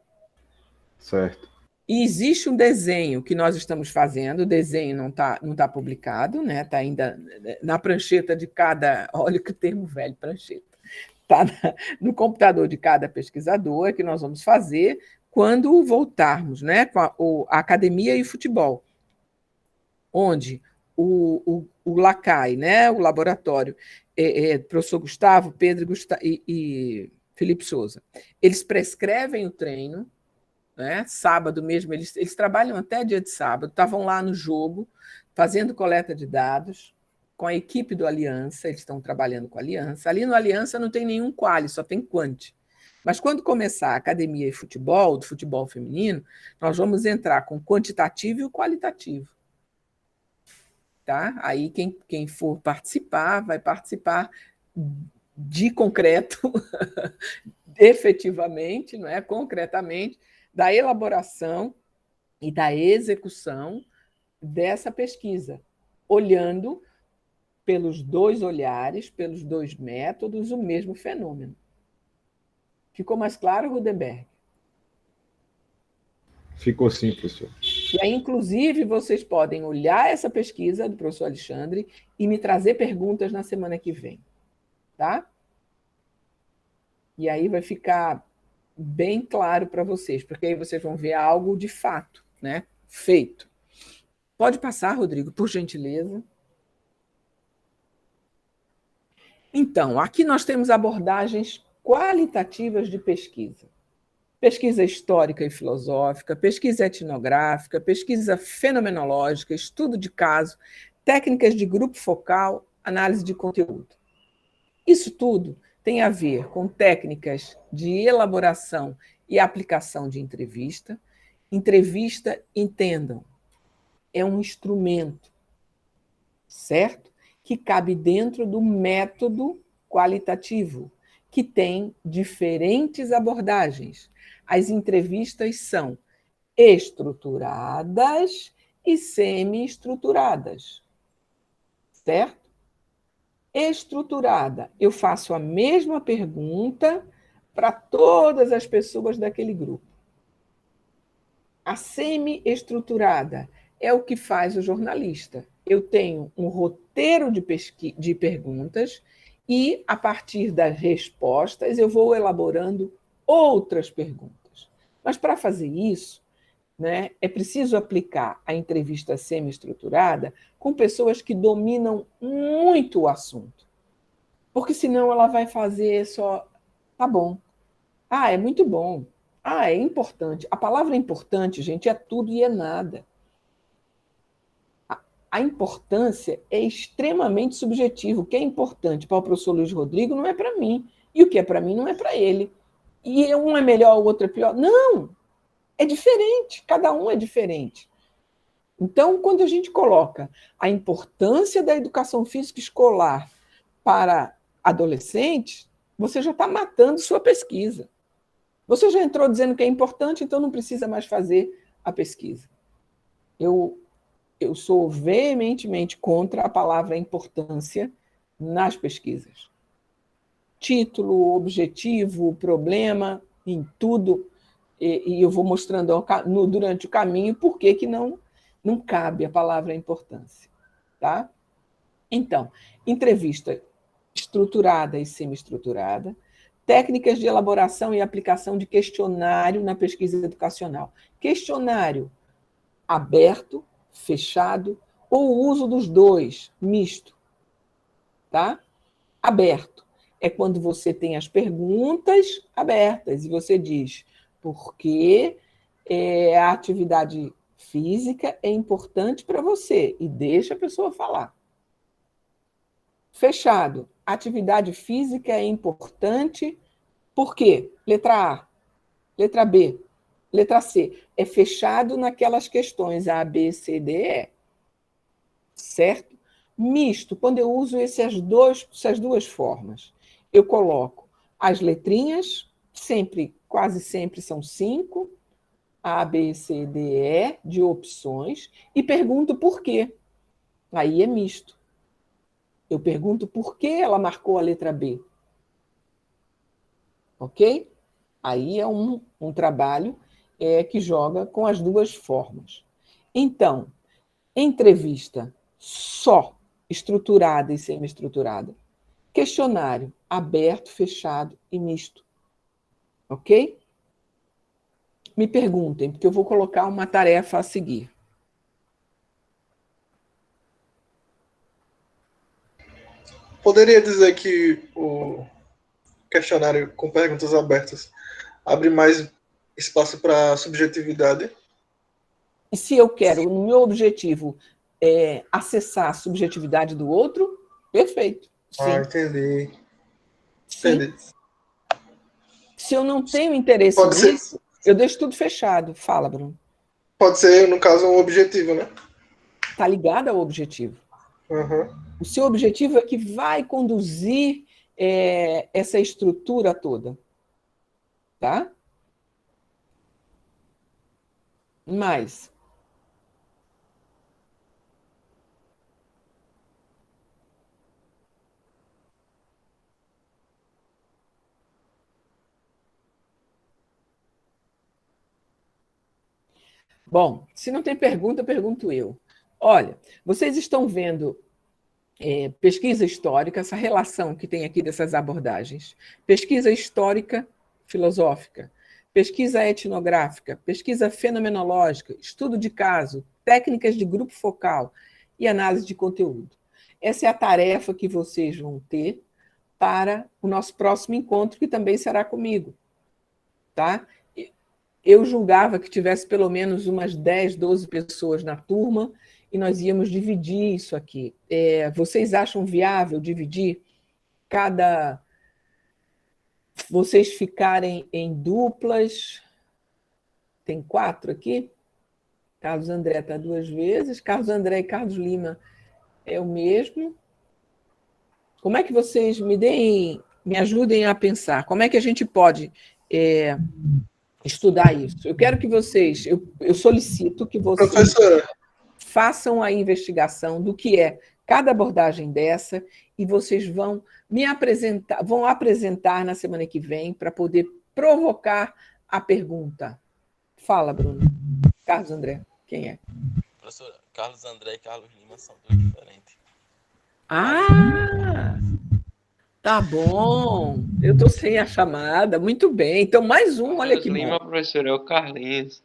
certo. E existe um desenho que nós estamos fazendo, o desenho não tá publicado, né? Está ainda na prancheta de cada. Olha que termo velho, prancheta. Está no computador de cada pesquisador, que nós vamos fazer quando voltarmos, né? Com a academia e o futebol, onde o LACAI, né? O laboratório, professor Gustavo, Pedro e Felipe Souza, eles prescrevem o treino. Né? Sábado mesmo, eles trabalham até dia de sábado, estavam lá no jogo, fazendo coleta de dados, com a equipe do Aliança, eles estão trabalhando com a Aliança. Ali no Aliança não tem nenhum quali, só tem quant. Mas quando começar a academia e futebol, do futebol feminino, nós vamos entrar com o quantitativo e o qualitativo. Tá? Aí quem for participar, vai participar de concreto, efetivamente, não é? Concretamente, da elaboração e da execução dessa pesquisa, olhando pelos dois olhares, pelos dois métodos, o mesmo fenômeno. Ficou mais claro, Rudenberg? Ficou sim, professor. E aí, inclusive, vocês podem olhar essa pesquisa do professor Alexandre e me trazer perguntas na semana que vem. Tá? E aí vai ficar bem claro para vocês, porque aí vocês vão ver algo de fato, né? Feito. Pode passar, Rodrigo, por gentileza. Então, aqui nós temos abordagens qualitativas de pesquisa. Pesquisa histórica e filosófica, pesquisa etnográfica, pesquisa fenomenológica, estudo de caso, técnicas de grupo focal, análise de conteúdo. Isso tudo tem a ver com técnicas de elaboração e aplicação de entrevista. Entrevista, entendam, é um instrumento, certo? Que cabe dentro do método qualitativo, que tem diferentes abordagens. As entrevistas são estruturadas e semi-estruturadas, certo? Estruturada, eu faço a mesma pergunta para todas as pessoas daquele grupo. A semi-estruturada é o que faz o jornalista. Eu tenho um roteiro de perguntas e, a partir das respostas, eu vou elaborando outras perguntas. Mas, para fazer isso, né, é preciso aplicar a entrevista semi-estruturada com pessoas que dominam muito o assunto. Porque senão ela vai fazer só, tá bom. Ah, é muito bom. Ah, é importante. A palavra importante, gente, é tudo e é nada. A importância é extremamente subjetivo. O que é importante para o professor Luiz Rodrigo não é para mim. E o que é para mim não é para ele. E um é melhor, o outro é pior. Não! É diferente. Cada um é diferente. Então, quando a gente coloca a importância da educação física escolar para adolescentes, você já está matando sua pesquisa. Você já entrou dizendo que é importante, então não precisa mais fazer a pesquisa. Eu sou veementemente contra a palavra importância nas pesquisas. Título, objetivo, problema, em tudo, e eu vou mostrando durante o caminho por que não cabe a palavra importância. Tá? Então, entrevista estruturada e semi-estruturada, Técnicas de elaboração e aplicação de questionário na pesquisa educacional. Questionário aberto, fechado, ou o uso dos dois, misto. Tá? Aberto é quando você tem as perguntas abertas e você diz por que a atividade física é importante para você e deixa a pessoa falar. Fechado, atividade física é importante por quê? Letra A, letra B, letra C. É fechado naquelas questões A, B, C, D, E. Certo? Misto, quando eu uso essas duas formas. Eu coloco as letrinhas, quase sempre são 5, A, B, C, D, E, de opções, e pergunto por quê. Aí é misto. Eu pergunto por que ela marcou a letra B. Ok? Aí é um trabalho que joga com as duas formas. Então, entrevista só, estruturada e semi-estruturada. Questionário aberto, fechado e misto. Ok? Me perguntem, porque eu vou colocar uma tarefa a seguir. Poderia dizer que o questionário com perguntas abertas abre mais espaço para subjetividade? E se eu quero, no meu objetivo, acessar a subjetividade do outro, perfeito. Sim. Entendi. Sim. Entendi. Se eu não tenho interesse nisso, eu deixo tudo fechado. Fala, Bruno. Pode ser, no caso, um objetivo, né? Está ligado ao objetivo. Uhum. O seu objetivo é que vai conduzir essa estrutura toda. Tá? Mais. Bom, se não tem pergunta, pergunto eu. Olha, vocês estão vendo pesquisa histórica, essa relação que tem aqui dessas abordagens. Pesquisa histórica filosófica, pesquisa etnográfica, pesquisa fenomenológica, estudo de caso, técnicas de grupo focal e análise de conteúdo. Essa é a tarefa que vocês vão ter para o nosso próximo encontro, que também será comigo. Tá? Eu julgava que tivesse pelo menos umas 10, 12 pessoas na turma e nós íamos dividir isso aqui. Vocês acham viável dividir vocês ficarem em duplas? Tem 4 aqui? Carlos André está 2 vezes. Carlos André e Carlos Lima é o mesmo. Como é que vocês me ajudem a pensar? Como é que a gente pode estudar isso? Eu quero que vocês, eu solicito que vocês Professora, façam a investigação do que é cada abordagem dessa e vocês vão apresentar na semana que vem para poder provocar a pergunta. Fala, Bruno. Carlos André, quem é? Professora, Carlos André e Carlos Lima são 2 diferentes. Ah, tá bom. Eu estou sem a chamada. Muito bem. Então, mais um, olha que bom. Lima, professor, é o Carlinhos.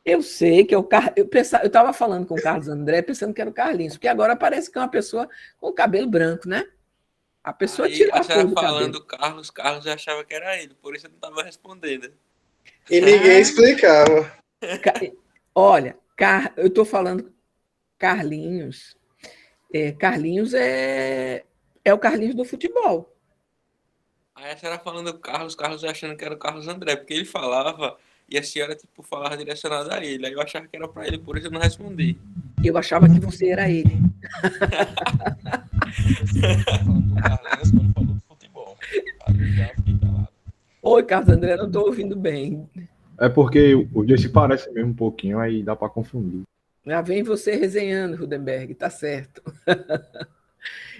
Eu sei que é o Carlinhos. Eu estava falando com o Carlos André, pensando que era o Carlinhos, porque agora parece que é uma pessoa com cabelo branco, né? A pessoa tirou a cor do falando cabelo. Carlos eu achava que era ele, por isso eu não estava respondendo. e ninguém explicava. Olha, eu estou falando Carlinhos. Carlinhos é o Carlinhos do futebol. Aí a senhora falando Carlos eu achando que era o Carlos André, porque ele falava e a senhora falava direcionada a ele. Aí eu achava que era para ele, por isso eu não respondi. Eu achava que você era ele. Falando do Carlinhos quando falou do futebol. Aí eu já fiquei calado. Oi, Carlos André, não estou ouvindo bem. É porque os dois se parecem mesmo um pouquinho, aí dá para confundir. Já vem você resenhando, Rudenberg, tá certo.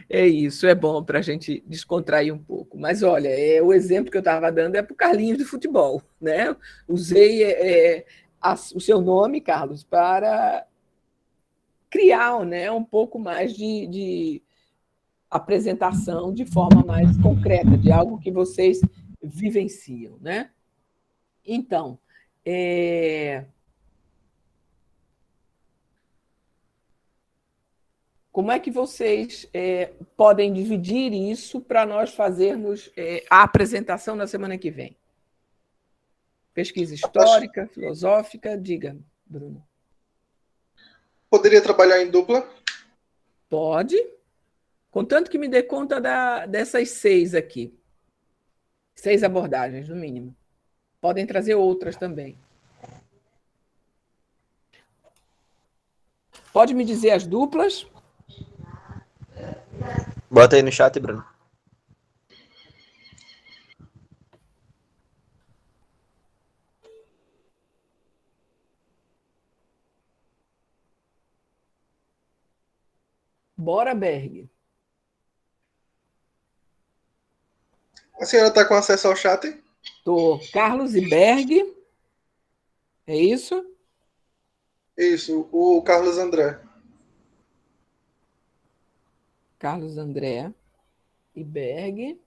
É isso, é bom para a gente descontrair um pouco. Mas, olha, o exemplo que eu estava dando é para o Carlinhos do futebol. Né? Usei o seu nome, Carlos, para criar, né, um pouco mais de apresentação de forma mais concreta, de algo que vocês vivenciam, né? Então, como é que vocês podem dividir isso para nós fazermos a apresentação na semana que vem? Pesquisa histórica, filosófica, diga, Bruno. Poderia trabalhar em dupla? Pode, contanto que me dê conta dessas 6 aqui. 6 abordagens, no mínimo. Podem trazer outras também. Pode me dizer as duplas? Bota aí no chat, Bruno. Bora, Berg. A senhora está com acesso ao chat? Tô. Carlos e Berg. É isso? Isso, o Carlos André. Carlos André e Berg.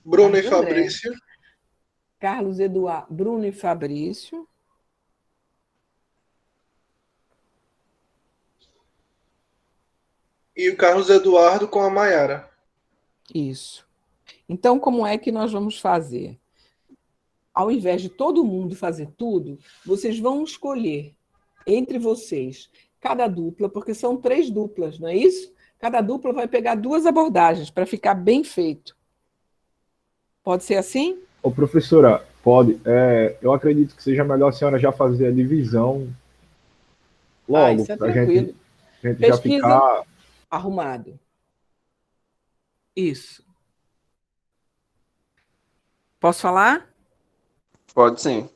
Bruno Carlos e André. Fabrício. Carlos Eduardo, Bruno e Fabrício. E o Carlos Eduardo com a Maiara. Isso. Então, como é que nós vamos fazer? Ao invés de todo mundo fazer tudo, vocês vão escolher entre vocês cada dupla, porque são 3 duplas, não é isso? Cada dupla vai pegar 2 abordagens para ficar bem feito. Pode ser assim? Ô, professora, pode. Eu acredito que seja melhor a senhora já fazer a divisão logo, Isso é para a tranquilo. gente já Pesquisa ficar. arrumado. Isso. Posso falar? Pode sim.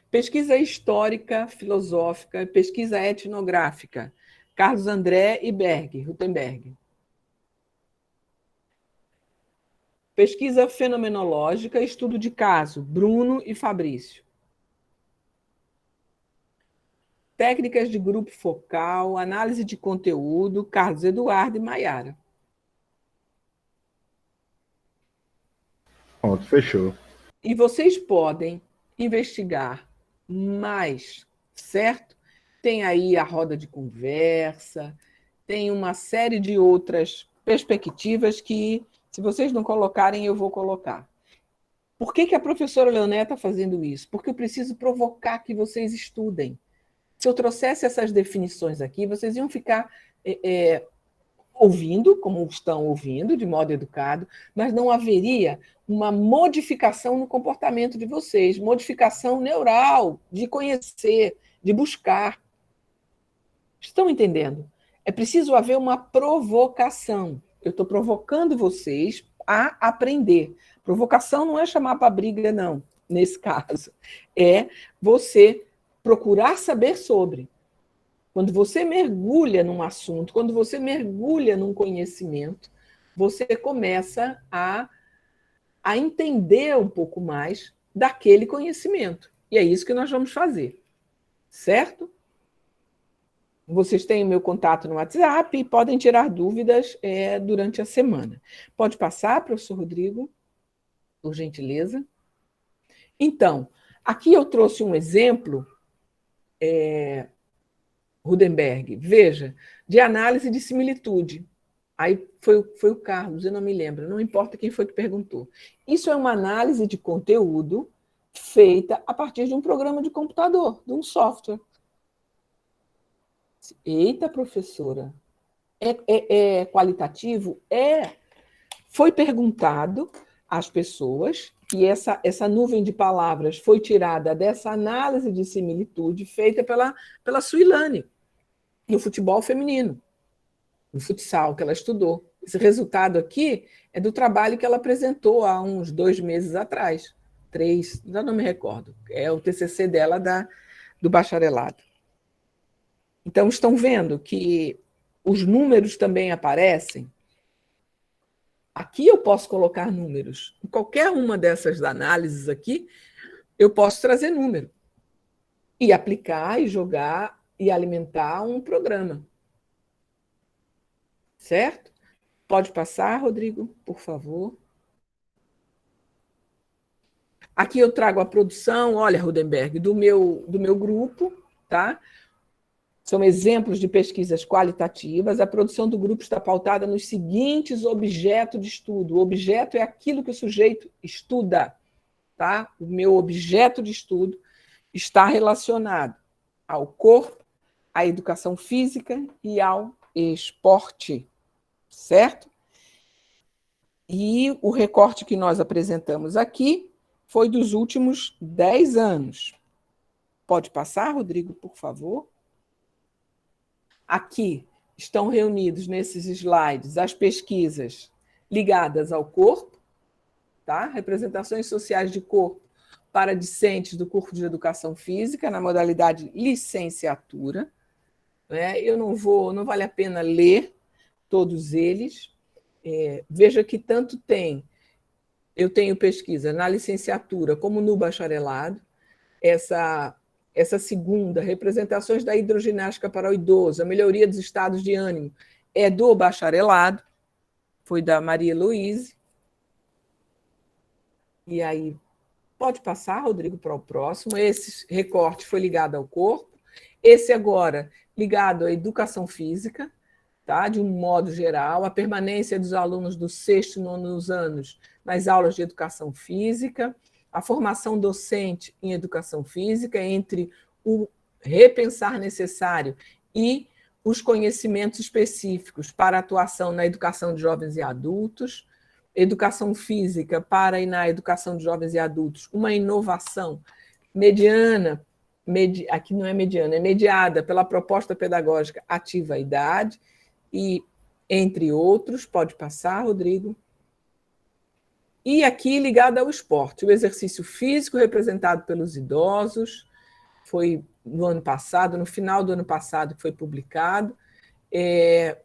Pesquisa histórica, filosófica, pesquisa etnográfica. Carlos André e Berg, Rutenberg. Pesquisa fenomenológica, estudo de caso, Bruno e Fabrício. Técnicas de grupo focal, análise de conteúdo, Carlos Eduardo e Maiara. Pronto, fechou. E vocês podem investigar mais, certo? Tem aí a roda de conversa, tem uma série de outras perspectivas que, se vocês não colocarem, eu vou colocar. Por que a professora Leoné está fazendo isso? Porque eu preciso provocar que vocês estudem. Se eu trouxesse essas definições aqui, vocês iam ficar ouvindo, como estão ouvindo, de modo educado, mas não haveria uma modificação no comportamento de vocês, modificação neural, de conhecer, de buscar. Estão entendendo? É preciso haver uma provocação. Eu estou provocando vocês a aprender. Provocação não é chamar para briga, não, nesse caso. É você procurar saber sobre. Quando você mergulha num assunto, quando você mergulha num conhecimento, você começa a entender um pouco mais daquele conhecimento. E é isso que nós vamos fazer. Certo? Vocês têm o meu contato no WhatsApp e podem tirar dúvidas durante a semana. Pode passar, professor Rodrigo, por gentileza. Então, aqui eu trouxe um exemplo, Rudenberg, veja, de análise de similitude. Aí foi o Carlos, eu não me lembro, não importa quem foi que perguntou. Isso é uma análise de conteúdo feita a partir de um programa de computador, de um software. Eita, professora, é qualitativo? Foi perguntado às pessoas e essa nuvem de palavras foi tirada dessa análise de similitude feita pela Suilane, no futebol feminino, no futsal, que ela estudou. Esse resultado aqui é do trabalho que ela apresentou há uns 2 meses atrás, 3, ainda não me recordo. É o TCC dela do bacharelado. Então, estão vendo que os números também aparecem? Aqui eu posso colocar números. Em qualquer uma dessas análises aqui, eu posso trazer número. E aplicar, e jogar, e alimentar um programa. Certo? Pode passar, Rodrigo, por favor. Aqui eu trago a produção, olha, Rudenberg, do meu grupo, tá? São exemplos de pesquisas qualitativas. A produção do grupo está pautada nos seguintes objetos de estudo. O objeto é aquilo que o sujeito estuda, tá? O meu objeto de estudo está relacionado ao corpo, à educação física e ao esporte, certo? E o recorte que nós apresentamos aqui foi dos últimos 10 anos. Pode passar, Rodrigo, por favor? Aqui estão reunidos nesses slides as pesquisas ligadas ao corpo, tá? Representações sociais de corpo para discentes do curso de Educação Física, na modalidade licenciatura. Né? Não vale a pena ler todos eles. Veja que tanto eu tenho pesquisa na licenciatura como no bacharelado. Essa segunda, representações da hidroginástica para o idoso, a melhoria dos estados de ânimo, é do bacharelado, foi da Maria Luíse. E aí, pode passar, Rodrigo, para o próximo. Esse recorte foi ligado ao corpo. Esse agora, ligado à educação física, tá? De um modo geral, a permanência dos alunos do 6º e 9º anos nas aulas de educação física, a formação docente em educação física, entre o repensar necessário e os conhecimentos específicos para atuação na educação de jovens e adultos, educação física para e na educação de jovens e adultos, uma inovação aqui não é mediana, é mediada pela proposta pedagógica Ativa a Idade, e entre outros, pode passar, Rodrigo. E aqui ligado ao esporte, o exercício físico representado pelos idosos, foi no ano passado, no final do ano passado que foi publicado,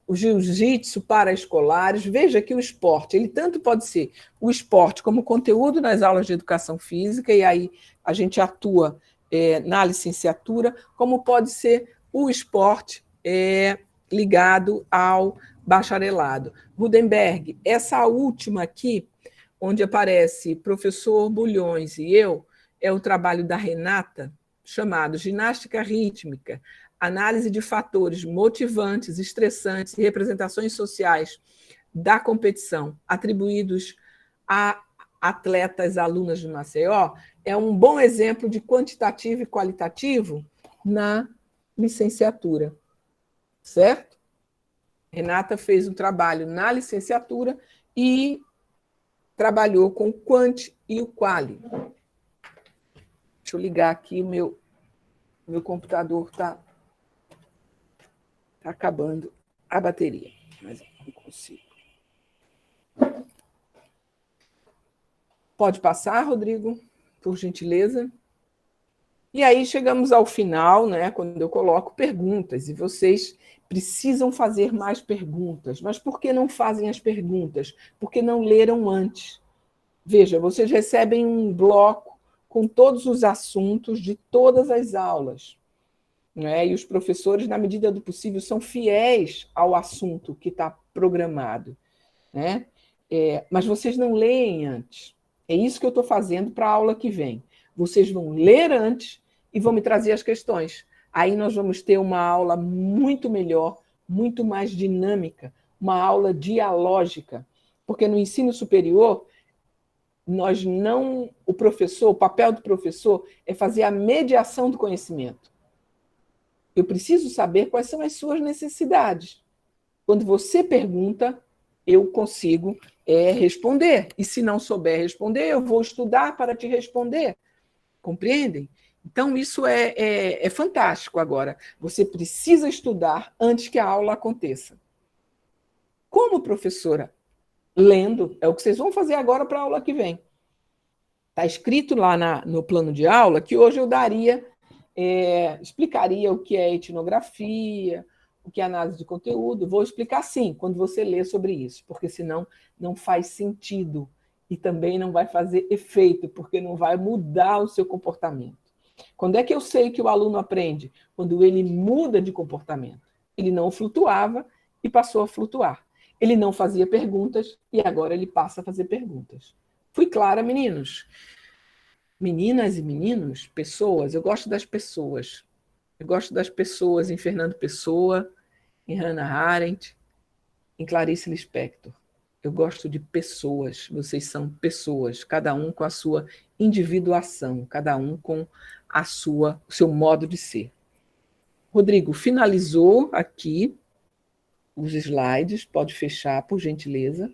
o jiu-jitsu para escolares. Veja que o esporte, ele tanto pode ser o esporte como conteúdo nas aulas de educação física, e aí a gente atua na licenciatura, como pode ser o esporte ligado ao bacharelado. Rudenberg, essa última aqui, onde aparece professor Bulhões e eu, é o trabalho da Renata, chamado Ginástica Rítmica, Análise de Fatores Motivantes, Estressantes e Representações Sociais da Competição, atribuídos a atletas alunas de Maceió. É um bom exemplo de quantitativo e qualitativo na licenciatura, certo? Renata fez um trabalho na licenciatura e trabalhou com o quant e o quali. Deixa eu ligar aqui, o meu computador está acabando a bateria, mas não consigo. Pode passar, Rodrigo, por gentileza. E aí chegamos ao final, né, quando eu coloco perguntas, e vocês precisam fazer mais perguntas. Mas por que não fazem as perguntas? Porque não leram antes. Veja, vocês recebem um bloco com todos os assuntos de todas as aulas, né? E os professores, na medida do possível, são fiéis ao assunto que está programado, né? Mas vocês não leem antes. É isso que eu estou fazendo para a aula que vem. Vocês vão ler antes e vão me trazer as questões. Aí nós vamos ter uma aula muito melhor, muito mais dinâmica, uma aula dialógica, porque no ensino superior o papel do professor é fazer a mediação do conhecimento. Eu preciso saber quais são as suas necessidades. Quando você pergunta, eu consigo responder. E se não souber responder, eu vou estudar para te responder. Compreendem? Então, isso é fantástico agora. Você precisa estudar antes que a aula aconteça. Como professora, lendo, é o que vocês vão fazer agora para a aula que vem. Está escrito lá no plano de aula que hoje eu explicaria o que é etnografia, o que é análise de conteúdo. Vou explicar sim, quando você ler sobre isso, porque senão não faz sentido e também não vai fazer efeito, porque não vai mudar o seu comportamento. Quando é que eu sei que o aluno aprende? Quando ele muda de comportamento. Ele não flutuava e passou a flutuar. Ele não fazia perguntas e agora ele passa a fazer perguntas. Fui clara, meninos? Meninas e meninos, pessoas, eu gosto das pessoas. Eu gosto das pessoas em Fernando Pessoa, em Hannah Arendt, em Clarice Lispector. Eu gosto de pessoas, vocês são pessoas, cada um com a sua individuação, cada um com o seu modo de ser. Rodrigo, finalizou aqui os slides, pode fechar, por gentileza.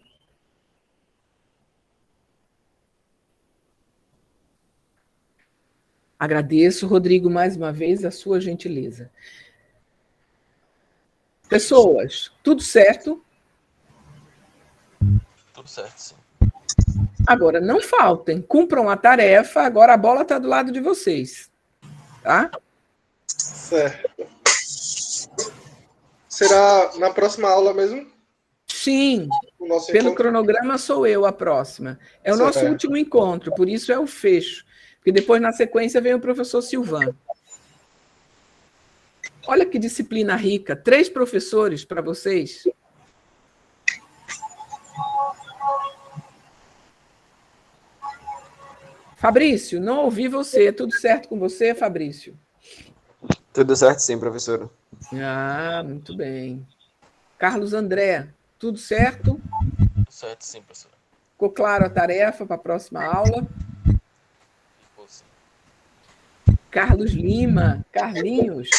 Agradeço, Rodrigo, mais uma vez, a sua gentileza. Pessoas, tudo certo? Tudo certo, sim. Agora, não faltem, cumpram a tarefa, agora a bola está do lado de vocês. Tá? Certo. Será na próxima aula mesmo? Sim, O nosso pelo encontro? cronograma sou eu a próxima. É o nosso Certo. último encontro, por isso é o fecho. Porque depois, na sequência, vem o professor Silvan. Olha que disciplina rica. 3 professores para vocês. Fabrício, não ouvi você. Tudo certo com você, Fabrício? Tudo certo, sim, professora. Ah, muito bem. Carlos André, tudo certo? Tudo certo, sim, professora. Ficou claro a tarefa para a próxima aula? Ficou, sim. Carlos Lima, Carlinhos,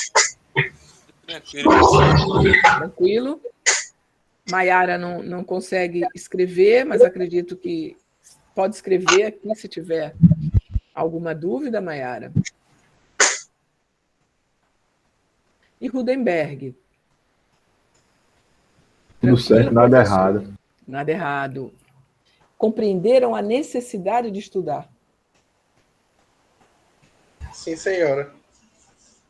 tranquilo? Maiara não consegue escrever, mas acredito que pode escrever aqui se tiver alguma dúvida, Maiara. E Rudenberg. Tudo Tranquilo, certo, nada professor? errado. Nada errado. Compreenderam a necessidade de estudar? Sim, senhora.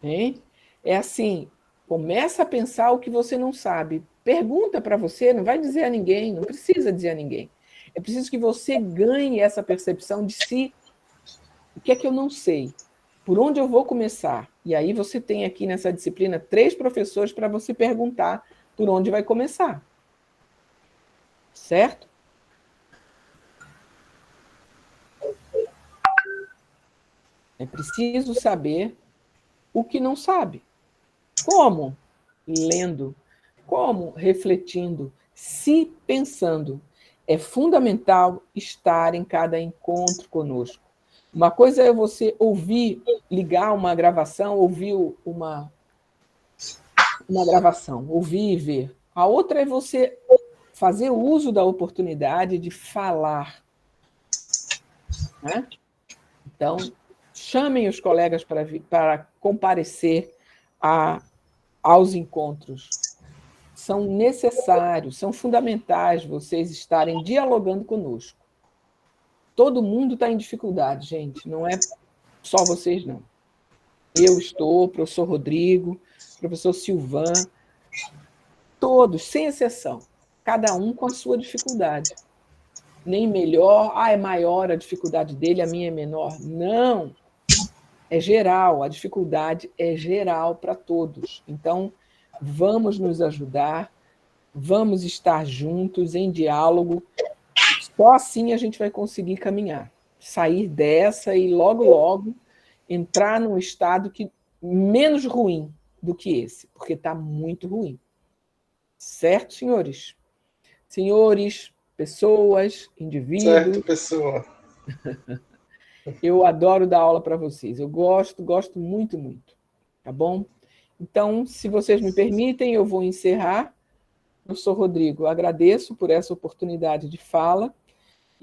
Hein? É assim, começa a pensar o que você não sabe. Pergunta para você, não vai dizer a ninguém, não precisa dizer a ninguém. É preciso que você ganhe essa percepção de si. O que é que eu não sei? Por onde eu vou começar? E aí você tem aqui nessa disciplina 3 professores para você perguntar por onde vai começar. Certo? É preciso saber o que não sabe. Como? Lendo. Como? Refletindo. Se pensando. É fundamental estar em cada encontro conosco. Uma coisa é você ouvir, ligar uma gravação, ouvir uma gravação, ouvir e ver. A outra é você fazer uso da oportunidade de falar. Né? Então, chamem os colegas para comparecer aos encontros. São necessários, são fundamentais vocês estarem dialogando conosco. Todo mundo está em dificuldade, gente, não é só vocês, não. Eu estou, professor Rodrigo, professor Silvan, todos, sem exceção, cada um com a sua dificuldade. Nem melhor, é maior a dificuldade dele, a minha é menor. Não, é geral, a dificuldade é geral para todos. Então, vamos nos ajudar, vamos estar juntos em diálogo. Só assim a gente vai conseguir caminhar, sair dessa e logo, logo entrar num estado menos ruim do que esse, porque está muito ruim. Certo, senhores? Senhores, pessoas, indivíduos. Certo, pessoa. Eu adoro dar aula para vocês. Eu gosto muito, muito. Tá bom? Então, se vocês me permitem, eu vou encerrar. Eu sou Rodrigo, agradeço por essa oportunidade de fala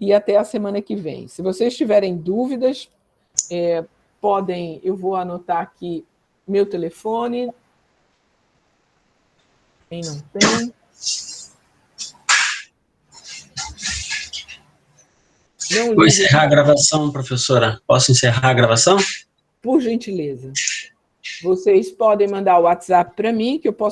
e até a semana que vem. Se vocês tiverem dúvidas, podem, eu vou anotar aqui meu telefone. Quem não tem? Vou encerrar a gravação, professora. Posso encerrar a gravação? Por gentileza. Vocês podem mandar o WhatsApp para mim, que eu posso